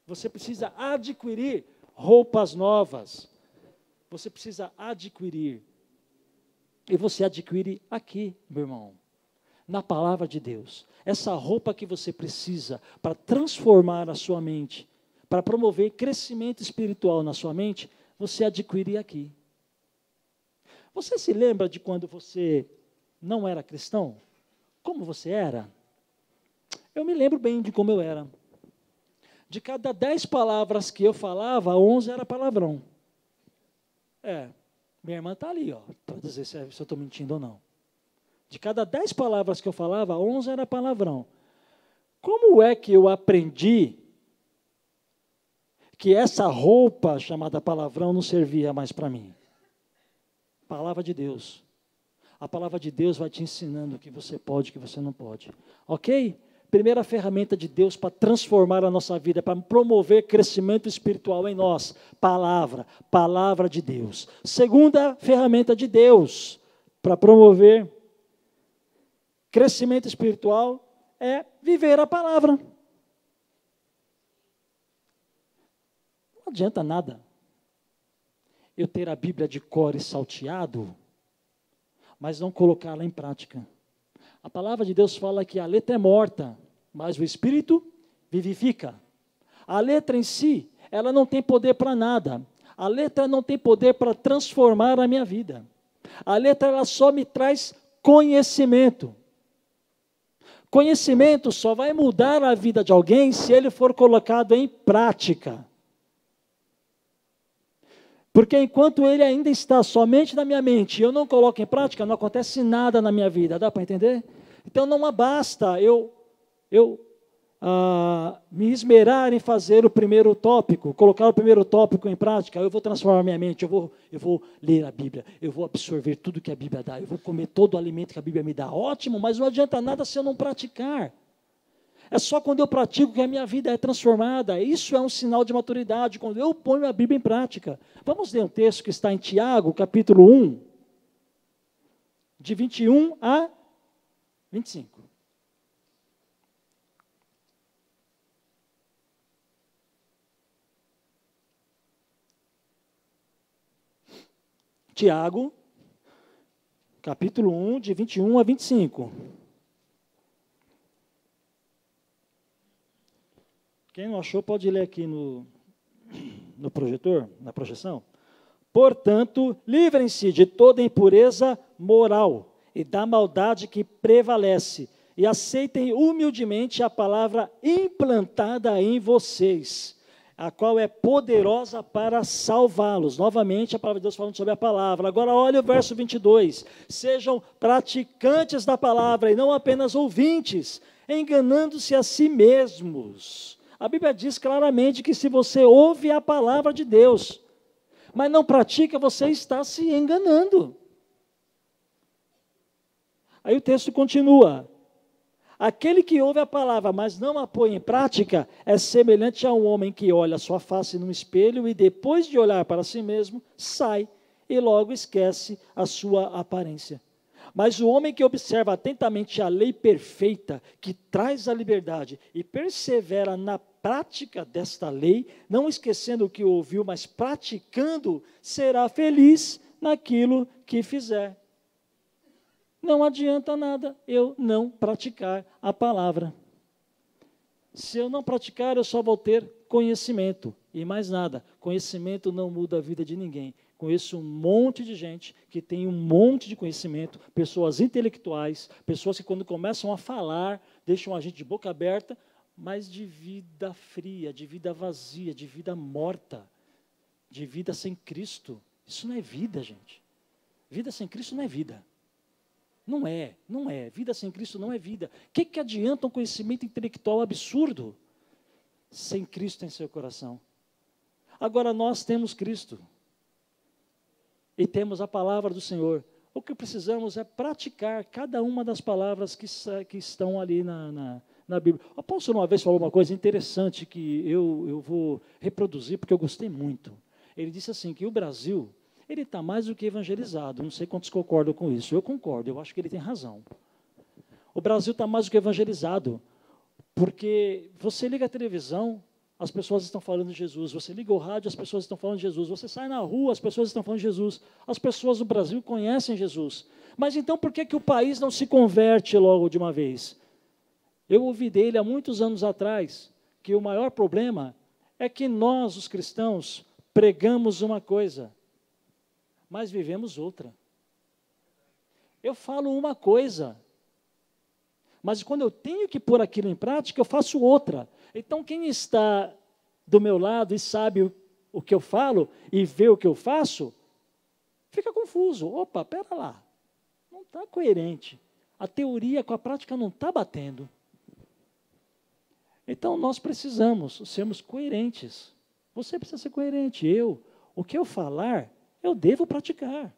Speaker 1: Você precisa adquirir roupas novas. Você precisa adquirir. E você adquire aqui, meu irmão, na palavra de Deus. Essa roupa que você precisa para transformar a sua mente, para promover crescimento espiritual na sua mente, você adquire aqui. Você se lembra de quando você não era cristão? Como você era? Eu me lembro bem de como eu era. De cada 10 palavras que eu falava, 11 era palavrão. Minha irmã está ali, para dizer se eu estou mentindo ou não. De cada 10 palavras que eu falava, 11 era palavrão. Como é que eu aprendi que essa roupa chamada palavrão não servia mais para mim? Palavra de Deus. A palavra de Deus vai te ensinando o que você pode e o que você não pode. Ok? Primeira ferramenta de Deus para transformar a nossa vida, para promover crescimento espiritual em nós. Palavra de Deus. Segunda ferramenta de Deus para promover crescimento espiritual é viver a palavra. Não adianta nada eu ter a Bíblia de cor e salteado, mas não colocá-la em prática. A palavra de Deus fala que a letra é morta, mas o Espírito vivifica. A letra em si, ela não tem poder para nada. A letra não tem poder para transformar a minha vida. A letra, ela só me traz conhecimento. Conhecimento só vai mudar a vida de alguém se ele for colocado em prática. Porque enquanto ele ainda está somente na minha mente e eu não coloco em prática, não acontece nada na minha vida. Dá para entender? Então não basta eu me esmerar em fazer o primeiro tópico, colocar o primeiro tópico em prática. Eu vou transformar minha mente, eu vou ler a Bíblia, eu vou absorver tudo que a Bíblia dá, eu vou comer todo o alimento que a Bíblia me dá. Ótimo, mas não adianta nada se eu não praticar. É só quando eu pratico que a minha vida é transformada. Isso é um sinal de maturidade, quando eu ponho a Bíblia em prática. Vamos ler um texto que está em Tiago, capítulo 1, de 21 a 25. Tiago, capítulo 1, de 21 a 25. Quem não achou pode ler aqui no projetor, na projeção. Portanto, livrem-se de toda impureza moral e da maldade que prevalece, e aceitem humildemente a palavra implantada em vocês, a qual é poderosa para salvá-los. Novamente, a palavra de Deus falando sobre a palavra. Agora, olha o verso 22. Sejam praticantes da palavra e não apenas ouvintes, enganando-se a si mesmos. A Bíblia diz claramente que se você ouve a palavra de Deus, mas não pratica, você está se enganando. Aí o texto continua. Aquele que ouve a palavra, mas não a põe em prática, é semelhante a um homem que olha a sua face num espelho e depois de olhar para si mesmo, sai e logo esquece a sua aparência. Mas o homem que observa atentamente a lei perfeita, que traz a liberdade e persevera na prática desta lei, não esquecendo o que ouviu, mas praticando, será feliz naquilo que fizer. Não adianta nada eu não praticar a palavra. Se eu não praticar, eu só vou ter conhecimento e mais nada. Conhecimento não muda a vida de ninguém. Conheço um monte de gente que tem um monte de conhecimento, pessoas intelectuais, pessoas que quando começam a falar, deixam a gente de boca aberta, mas de vida fria, de vida vazia, de vida morta, de vida sem Cristo. Isso não é vida, gente. Vida sem Cristo não é vida. Não é. Vida sem Cristo não é vida. O que adianta um conhecimento intelectual absurdo sem Cristo em seu coração? Agora nós temos Cristo. E temos a palavra do Senhor. O que precisamos é praticar cada uma das palavras que estão ali na Bíblia. O apóstolo uma vez falou uma coisa interessante que eu vou reproduzir porque eu gostei muito. Ele disse assim, que o Brasil, ele está mais do que evangelizado. Não sei quantos concordam com isso. Eu concordo, eu acho que ele tem razão. O Brasil está mais do que evangelizado, porque você liga a televisão, as pessoas estão falando de Jesus. Você liga o rádio, as pessoas estão falando de Jesus. Você sai na rua, as pessoas estão falando de Jesus. As pessoas do Brasil conhecem Jesus. Mas então por que o país não se converte logo de uma vez? Eu ouvi dele há muitos anos atrás que o maior problema é que nós, os cristãos, pregamos uma coisa, mas vivemos outra. Eu falo uma coisa, mas quando eu tenho que pôr aquilo em prática, eu faço outra. Então, quem está do meu lado e sabe o que eu falo e vê o que eu faço, fica confuso. Opa, pera lá, não está coerente. A teoria com a prática não está batendo. Então, nós precisamos sermos coerentes. Você precisa ser coerente. O que eu falar, eu devo praticar.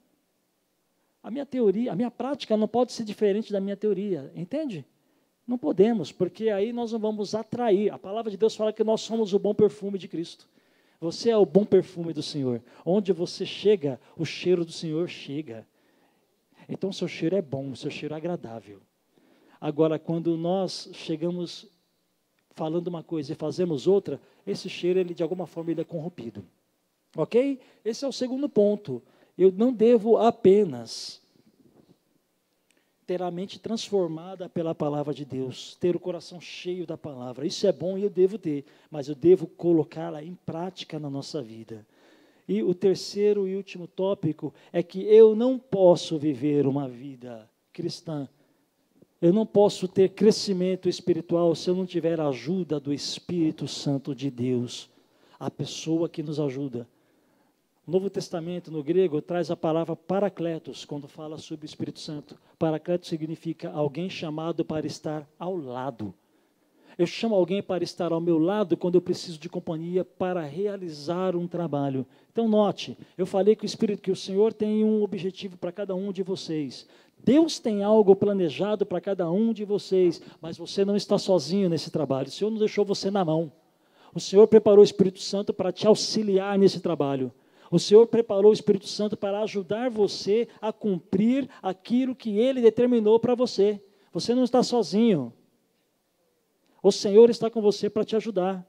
Speaker 1: A minha teoria, a minha prática não pode ser diferente da minha teoria, entende? Não podemos, porque aí nós não vamos atrair. A palavra de Deus fala que nós somos o bom perfume de Cristo. Você é o bom perfume do Senhor. Onde você chega, o cheiro do Senhor chega. Então, o seu cheiro é bom, o seu cheiro é agradável. Agora, quando nós chegamos falando uma coisa e fazemos outra, esse cheiro, ele, de alguma forma, ele é corrompido. Ok? Esse é o segundo ponto. Eu não devo apenas ter a mente transformada pela palavra de Deus, ter o coração cheio da palavra. Isso é bom e eu devo ter, mas eu devo colocá-la em prática na nossa vida. E o terceiro e último tópico é que eu não posso viver uma vida cristã. Eu não posso ter crescimento espiritual se eu não tiver a ajuda do Espírito Santo de Deus, a pessoa que nos ajuda. O Novo Testamento, no grego, traz a palavra paracletos, quando fala sobre o Espírito Santo. Paracletos significa alguém chamado para estar ao lado. Eu chamo alguém para estar ao meu lado quando eu preciso de companhia para realizar um trabalho. Então, note, eu falei que o Senhor tem um objetivo para cada um de vocês. Deus tem algo planejado para cada um de vocês, mas você não está sozinho nesse trabalho. O Senhor não deixou você na mão. O Senhor preparou o Espírito Santo para te auxiliar nesse trabalho. O Senhor preparou o Espírito Santo para ajudar você a cumprir aquilo que Ele determinou para você. Você não está sozinho. O Senhor está com você para te ajudar.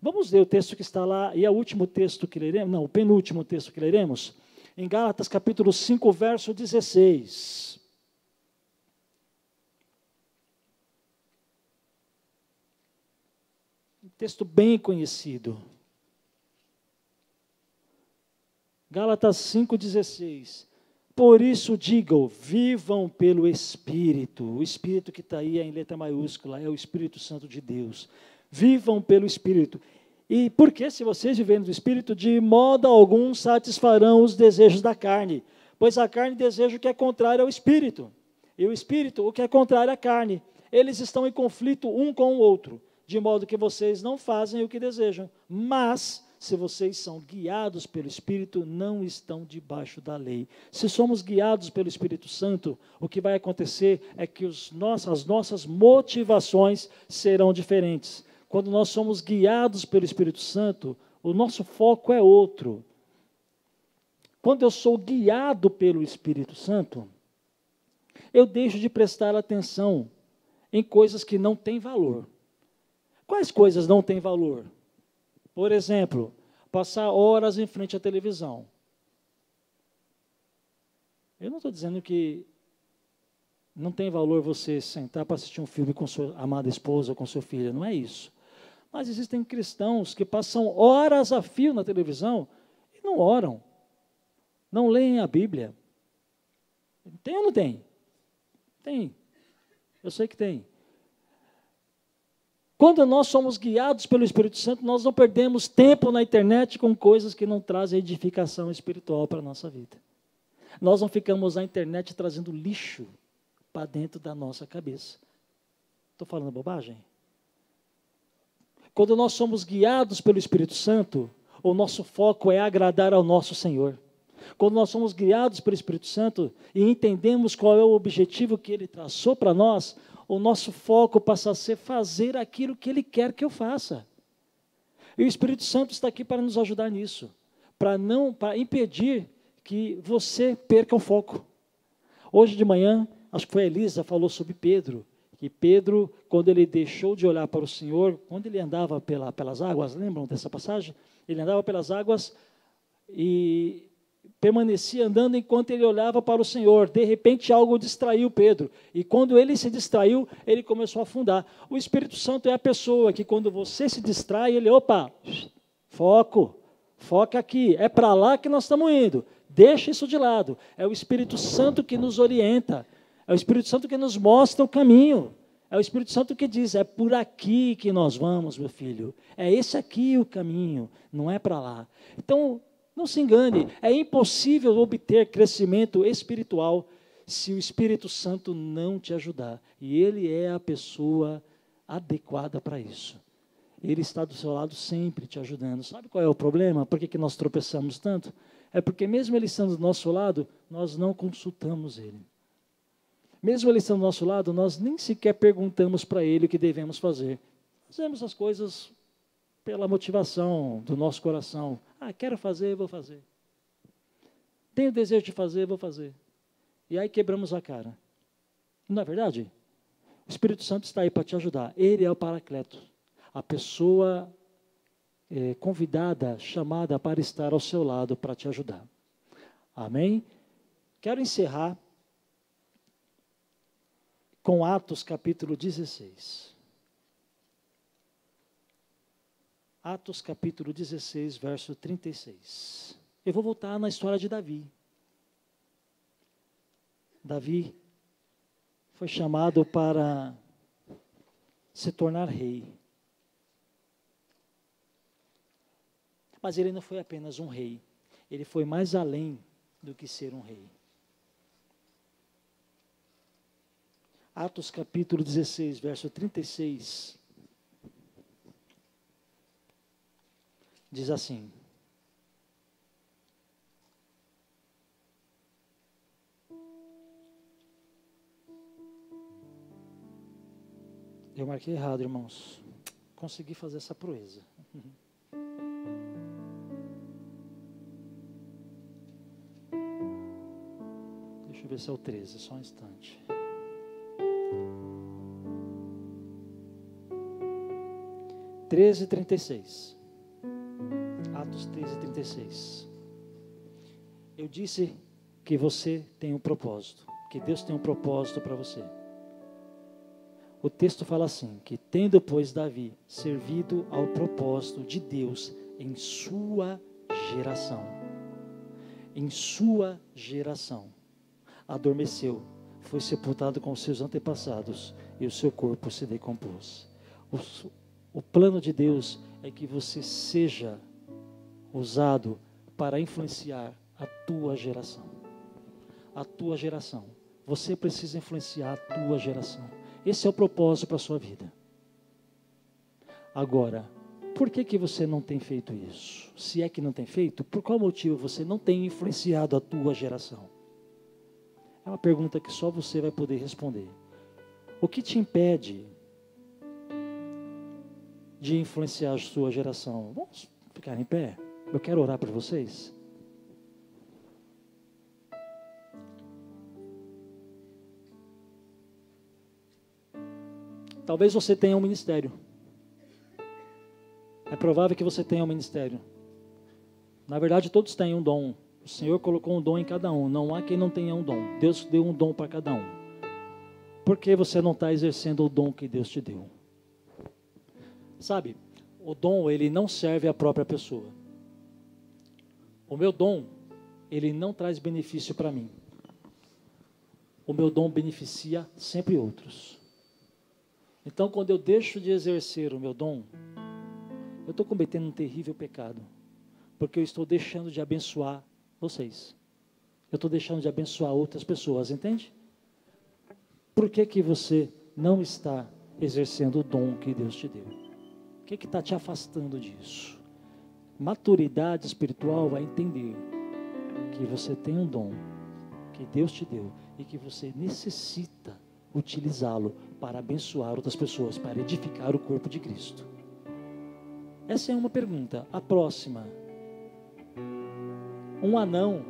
Speaker 1: Vamos ler o texto que está lá, e é o último texto que leremos, não, o penúltimo texto que leremos, em Gálatas capítulo 5, verso 16. Um texto bem conhecido. Gálatas 5,16. Por isso digam, vivam pelo Espírito. O Espírito que está aí é em letra maiúscula, é o Espírito Santo de Deus. Vivam pelo Espírito. E porque se vocês viverem do Espírito, de modo algum satisfarão os desejos da carne. Pois a carne deseja o que é contrário ao Espírito. E o Espírito, o que é contrário à carne. Eles estão em conflito um com o outro. De modo que vocês não fazem o que desejam. Mas se vocês são guiados pelo Espírito, não estão debaixo da lei. Se somos guiados pelo Espírito Santo, o que vai acontecer é que as nossas motivações serão diferentes. Quando nós somos guiados pelo Espírito Santo, o nosso foco é outro. Quando eu sou guiado pelo Espírito Santo, eu deixo de prestar atenção em coisas que não têm valor. Quais coisas não têm valor? Por exemplo, passar horas em frente à televisão. Eu não estou dizendo que não tem valor você sentar para assistir um filme com sua amada esposa ou com seu filho, não é isso. Mas existem cristãos que passam horas a fio na televisão e não oram, não leem a Bíblia. Tem ou não tem? Tem. Eu sei que tem. Quando nós somos guiados pelo Espírito Santo, nós não perdemos tempo na internet com coisas que não trazem edificação espiritual para a nossa vida. Nós não ficamos na internet trazendo lixo para dentro da nossa cabeça. Estou falando bobagem? Quando nós somos guiados pelo Espírito Santo, o nosso foco é agradar ao nosso Senhor. Quando nós somos guiados pelo Espírito Santo e entendemos qual é o objetivo que Ele traçou para nós, o nosso foco passa a ser fazer aquilo que Ele quer que eu faça. E o Espírito Santo está aqui para nos ajudar nisso, para impedir que você perca o foco. Hoje de manhã, acho que foi a Elisa, falou sobre Pedro, que Pedro, quando ele deixou de olhar para o Senhor, quando ele andava pelas águas, lembram dessa passagem? Ele andava pelas águas e permanecia andando enquanto ele olhava para o Senhor. De repente, algo distraiu Pedro. E quando ele se distraiu, ele começou a afundar. O Espírito Santo é a pessoa que, quando você se distrai, ele, foca aqui, é para lá que nós estamos indo. Deixa isso de lado. É o Espírito Santo que nos orienta. É o Espírito Santo que nos mostra o caminho. É o Espírito Santo que diz, é por aqui que nós vamos, meu filho. É esse aqui o caminho, não é para lá. Então, Não se engane, é impossível obter crescimento espiritual se o Espírito Santo não te ajudar. E Ele é a pessoa adequada para isso. Ele está do seu lado sempre te ajudando. Sabe qual é o problema? Por que nós tropeçamos tanto? É porque mesmo Ele estando do nosso lado, nós não consultamos Ele. Mesmo Ele estando do nosso lado, nós nem sequer perguntamos para Ele o que devemos fazer. Fazemos as coisas pela motivação do nosso coração. Quero fazer, vou fazer. Tenho desejo de fazer, vou fazer. E aí quebramos a cara. Não é verdade? O Espírito Santo está aí para te ajudar. Ele é o Paracleto. A pessoa convidada, chamada para estar ao seu lado para te ajudar. Amém? Quero encerrar com Atos capítulo 16. Atos capítulo 16, verso 36. Eu vou voltar na história de Davi. Davi foi chamado para se tornar rei. Mas ele não foi apenas um rei. Ele foi mais além do que ser um rei. Atos capítulo 16, verso 36. Diz assim: eu marquei errado, irmãos. Consegui fazer essa proeza. Deixa eu ver se é o 13, só um instante. Treze, 36. Atos 13, 36. Eu disse que você tem um propósito, que Deus tem um propósito para você. O texto fala assim, que tendo, pois, Davi servido ao propósito de Deus em sua geração, adormeceu, foi sepultado com seus antepassados e o seu corpo se decompôs. O plano de Deus é que você seja usado para influenciar a tua geração. A tua geração. Você precisa influenciar a tua geração. Esse é o propósito para a sua vida. Agora, por que você não tem feito isso? Se é que não tem feito, por qual motivo você não tem influenciado a tua geração? É uma pergunta que só você vai poder responder. O que te impede de influenciar a sua geração? Vamos ficar em pé? Eu quero orar por vocês. Talvez você tenha um ministério. É provável que você tenha um ministério. Na verdade, todos têm um dom. O Senhor colocou um dom em cada um. Não há quem não tenha um dom. Deus deu um dom para cada um. Por que você não está exercendo o dom que Deus te deu? Sabe, o dom, ele não serve à própria pessoa. O meu dom, ele não traz benefício para mim. O meu dom beneficia sempre outros. Então, quando eu deixo de exercer o meu dom, eu estou cometendo um terrível pecado. Porque eu estou deixando de abençoar vocês. Eu estou deixando de abençoar outras pessoas, entende? Por que você não está exercendo o dom que Deus te deu? O que está te afastando disso? Maturidade espiritual vai entender que você tem um dom que Deus te deu e que você necessita utilizá-lo para abençoar outras pessoas, para edificar o corpo de Cristo. Essa é uma pergunta. A próxima. Um anão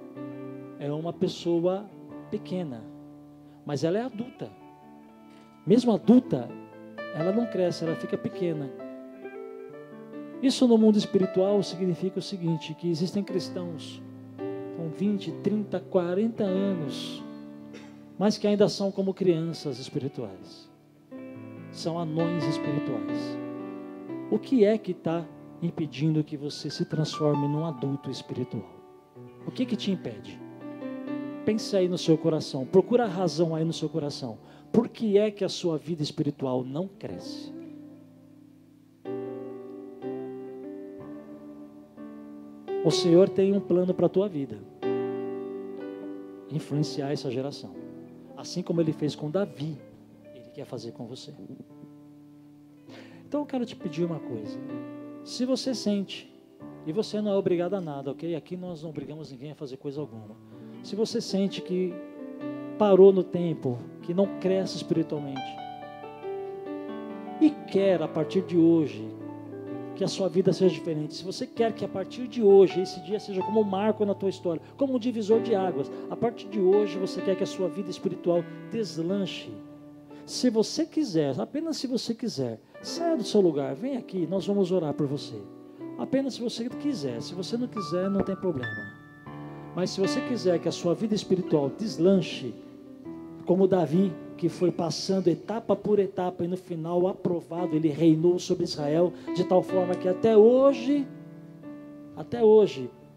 Speaker 1: é uma pessoa pequena, mas ela é adulta. Mesmo adulta, ela não cresce, ela fica pequena. Isso no mundo espiritual significa o seguinte, que existem cristãos com 20, 30, 40 anos, mas que ainda são como crianças espirituais. São anões espirituais. O que é que está impedindo que você se transforme num adulto espiritual? O que te impede? Pense aí no seu coração, procura a razão aí no seu coração. Por que é que a sua vida espiritual não cresce? O Senhor tem um plano para a tua vida. Influenciar essa geração. Assim como Ele fez com Davi, Ele quer fazer com você. Então eu quero te pedir uma coisa. Se você sente, e você não é obrigado a nada, ok? Aqui nós não obrigamos ninguém a fazer coisa alguma. Se você sente que parou no tempo, que não cresce espiritualmente, e quer a partir de hoje que a sua vida seja diferente, se você quer que a partir de hoje esse dia seja como um marco na tua história, como um divisor de águas, a partir de hoje você quer que a sua vida espiritual deslanche, se você quiser, apenas se você quiser, saia do seu lugar, vem aqui, nós vamos orar por você. Apenas se você quiser. Se você não quiser, não tem problema. Mas se você quiser que a sua vida espiritual deslanche, como Davi, que foi passando etapa por etapa e no final aprovado, ele reinou sobre Israel, de tal forma que até hoje,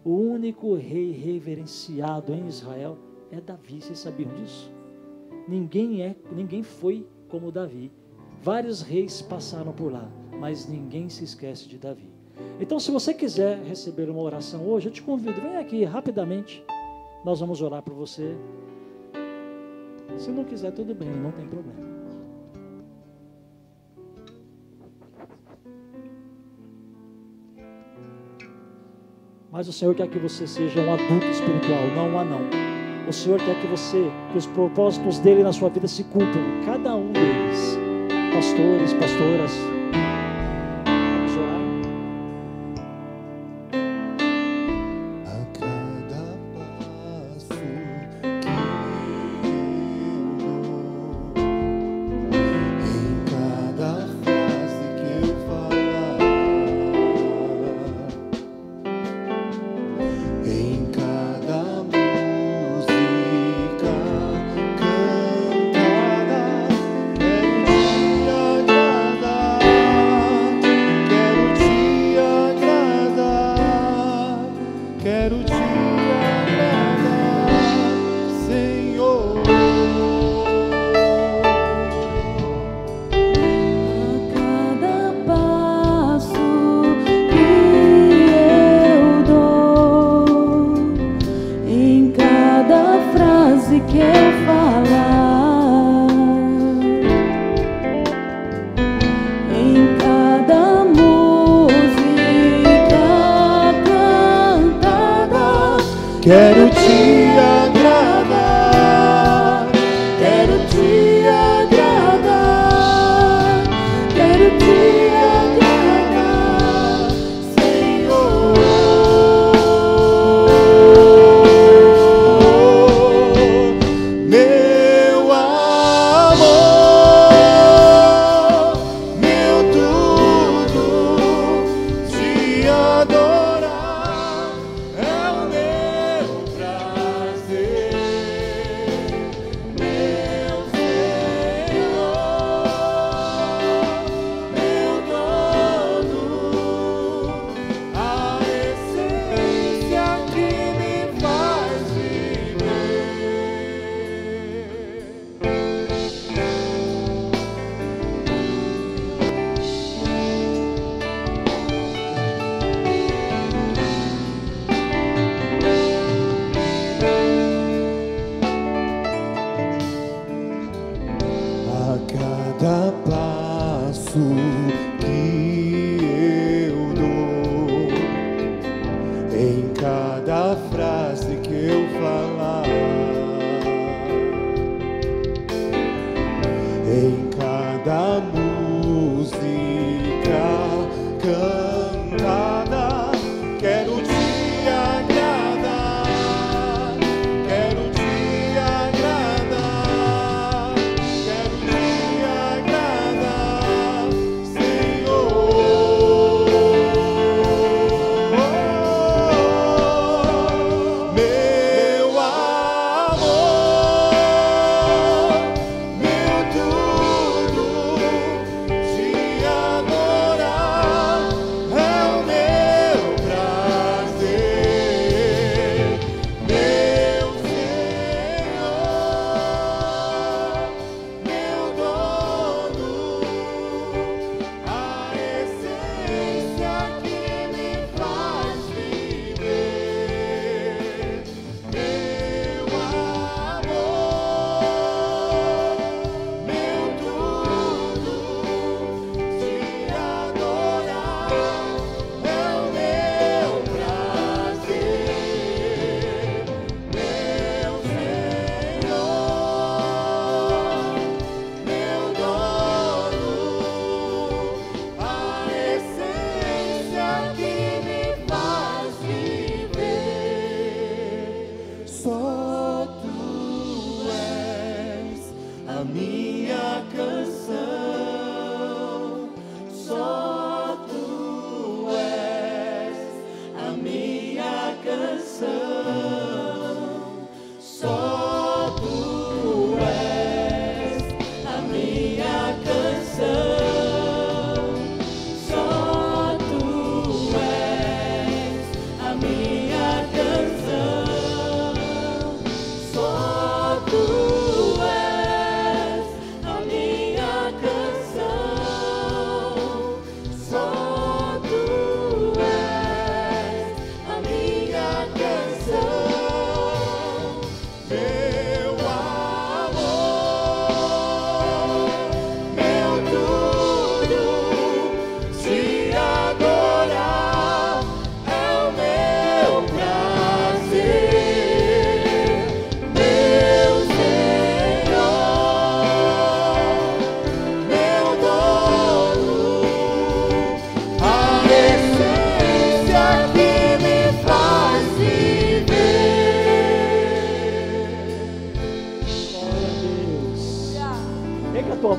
Speaker 1: o único rei reverenciado em Israel é Davi. Vocês sabiam disso? Ninguém foi como Davi. Vários reis passaram por lá, mas ninguém se esquece de Davi. Então, se você quiser receber uma oração hoje, eu te convido, vem aqui rapidamente, nós vamos orar por você. Se não quiser, tudo bem, não tem problema. Mas o Senhor quer que você seja um adulto espiritual, não um anão. O Senhor quer que os propósitos dele na sua vida se cumpram, cada um deles. Pastores, pastoras, vamos orar.
Speaker 2: A cada passo que eu dou, em cada frase que eu falar, em cada música cantada, quero te agradar, Senhor.
Speaker 3: A cada passo que eu dou, em cada frase que eu falar, em cada música cantada,
Speaker 2: Quero te agradar,
Speaker 3: quero te agradar, quero te agradar,
Speaker 2: Senhor. Meu amor, meu tudo, te adorar é o meu prazer, meu Senhor, meu dono, a essência que me faz viver. A cada passo que eu dou, em cada frase que eu falar, em cada música cantada, quero te agradar, quero te agradar, quero te agradar, Senhor.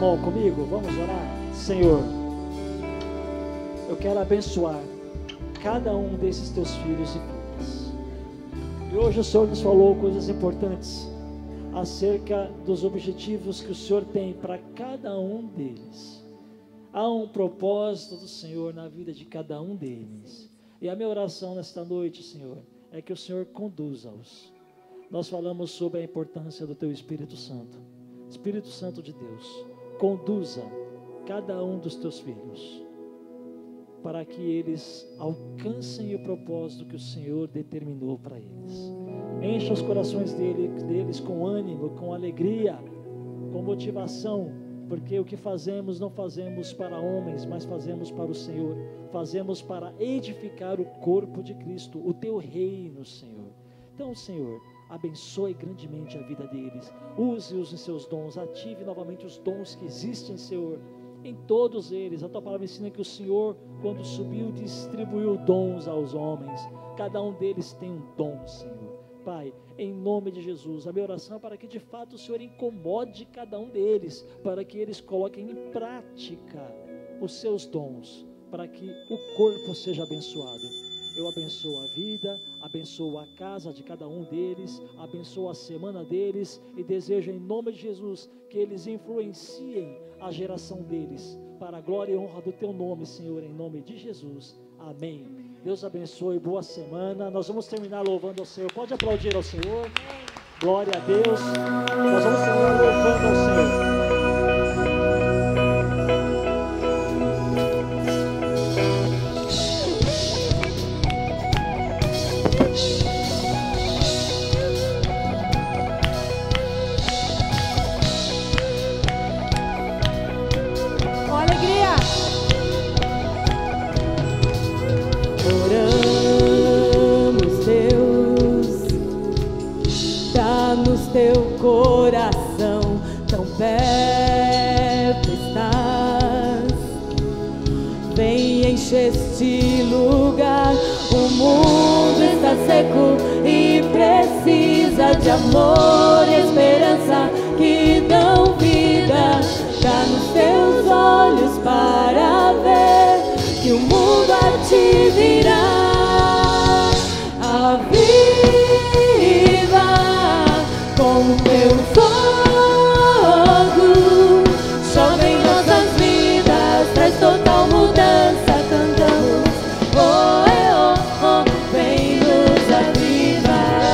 Speaker 1: mão comigo, vamos orar. Senhor, eu quero abençoar cada um desses teus filhos e filhas. E hoje o Senhor nos falou coisas importantes acerca dos objetivos que o Senhor tem para cada um deles. Há um propósito do Senhor na vida de cada um deles. E a minha oração nesta noite, Senhor, é que o Senhor conduza-os. Nós falamos sobre a importância do Teu Espírito Santo. Espírito Santo de Deus, conduza cada um dos Teus filhos, para que eles alcancem o propósito que o Senhor determinou para eles. Encha os corações deles com ânimo, com alegria, com motivação, porque o que fazemos não fazemos para homens, mas fazemos para o Senhor. Fazemos para edificar o corpo de Cristo, o Teu reino, Senhor. Então, Senhor, abençoe grandemente a vida deles, use-os em seus dons, ative novamente os dons que existem, Senhor, em todos eles. A Tua palavra ensina que o Senhor, quando subiu, distribuiu dons aos homens. Cada um deles tem um dom, Senhor. Pai, em nome de Jesus, a minha oração é para que de fato o Senhor incomode cada um deles, para que eles coloquem em prática os seus dons, para que o corpo seja abençoado. Eu abençoo a vida, abençoo a casa de cada um deles, abençoo a semana deles e desejo em nome de Jesus que eles influenciem a geração deles para a glória e honra do Teu nome, Senhor, em nome de Jesus. Amém. Deus abençoe, boa semana. Nós vamos terminar louvando ao Senhor. Pode aplaudir ao Senhor. Glória a Deus. Nós vamos terminar louvando ao Senhor.
Speaker 3: Coração tão perto estás, vem encher este lugar. O mundo está seco e precisa de amor e esperança que dão vida. Dá nos teus olhos para ver que o mundo a ti virá. Aviva com teu fogo, chove em nossas vidas, traz total mudança. Cantamos, oh, oh, oh, vem nos avivar.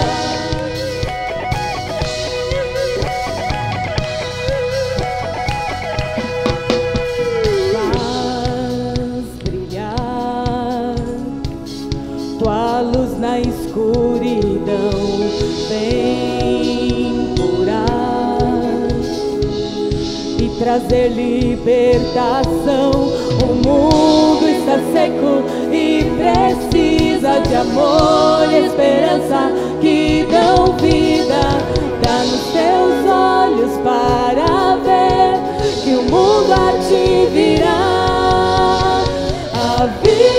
Speaker 3: Faz brilhar tua luz na escuridão, vem curar e trazer libertação. O mundo está seco e precisa de amor e esperança que dão vida. Dá nos teus olhos para ver que o mundo a ti virá. Aviva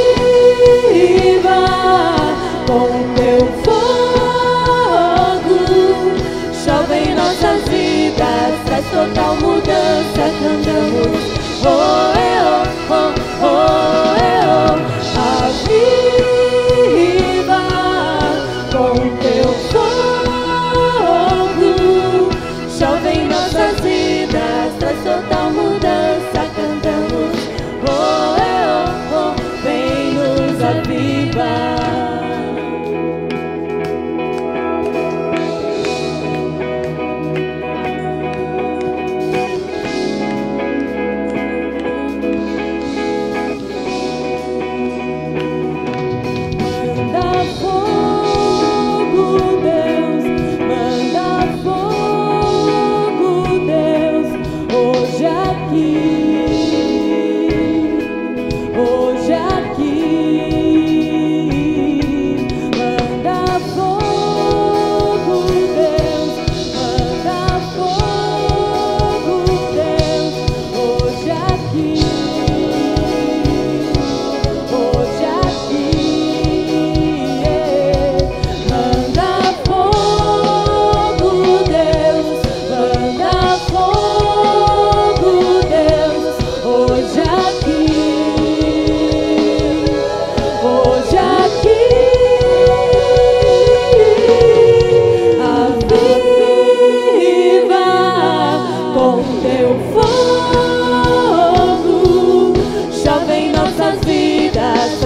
Speaker 3: com teu fogo, chove em nossas vidas, traz total mudança. Cantamos, oh, oh, oh, oh, oh. Aviva com teu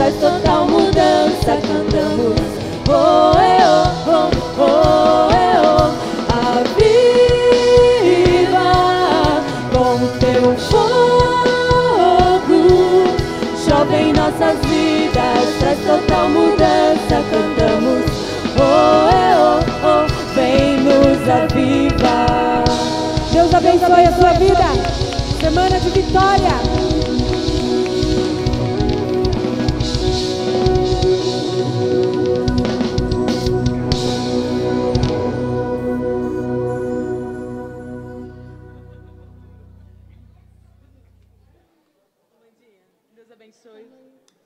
Speaker 3: traz total mudança. Cantamos, oh, oh, oh, oh, oh. Aviva com teu fogo, chove em nossas vidas, traz total mudança. Cantamos, oh, oh, oh, vem nos avivar.
Speaker 4: Deus abençoe a sua vida. Semana de vitória.
Speaker 3: Deus abençoe.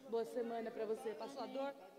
Speaker 3: Boa semana para você. Passou a dor?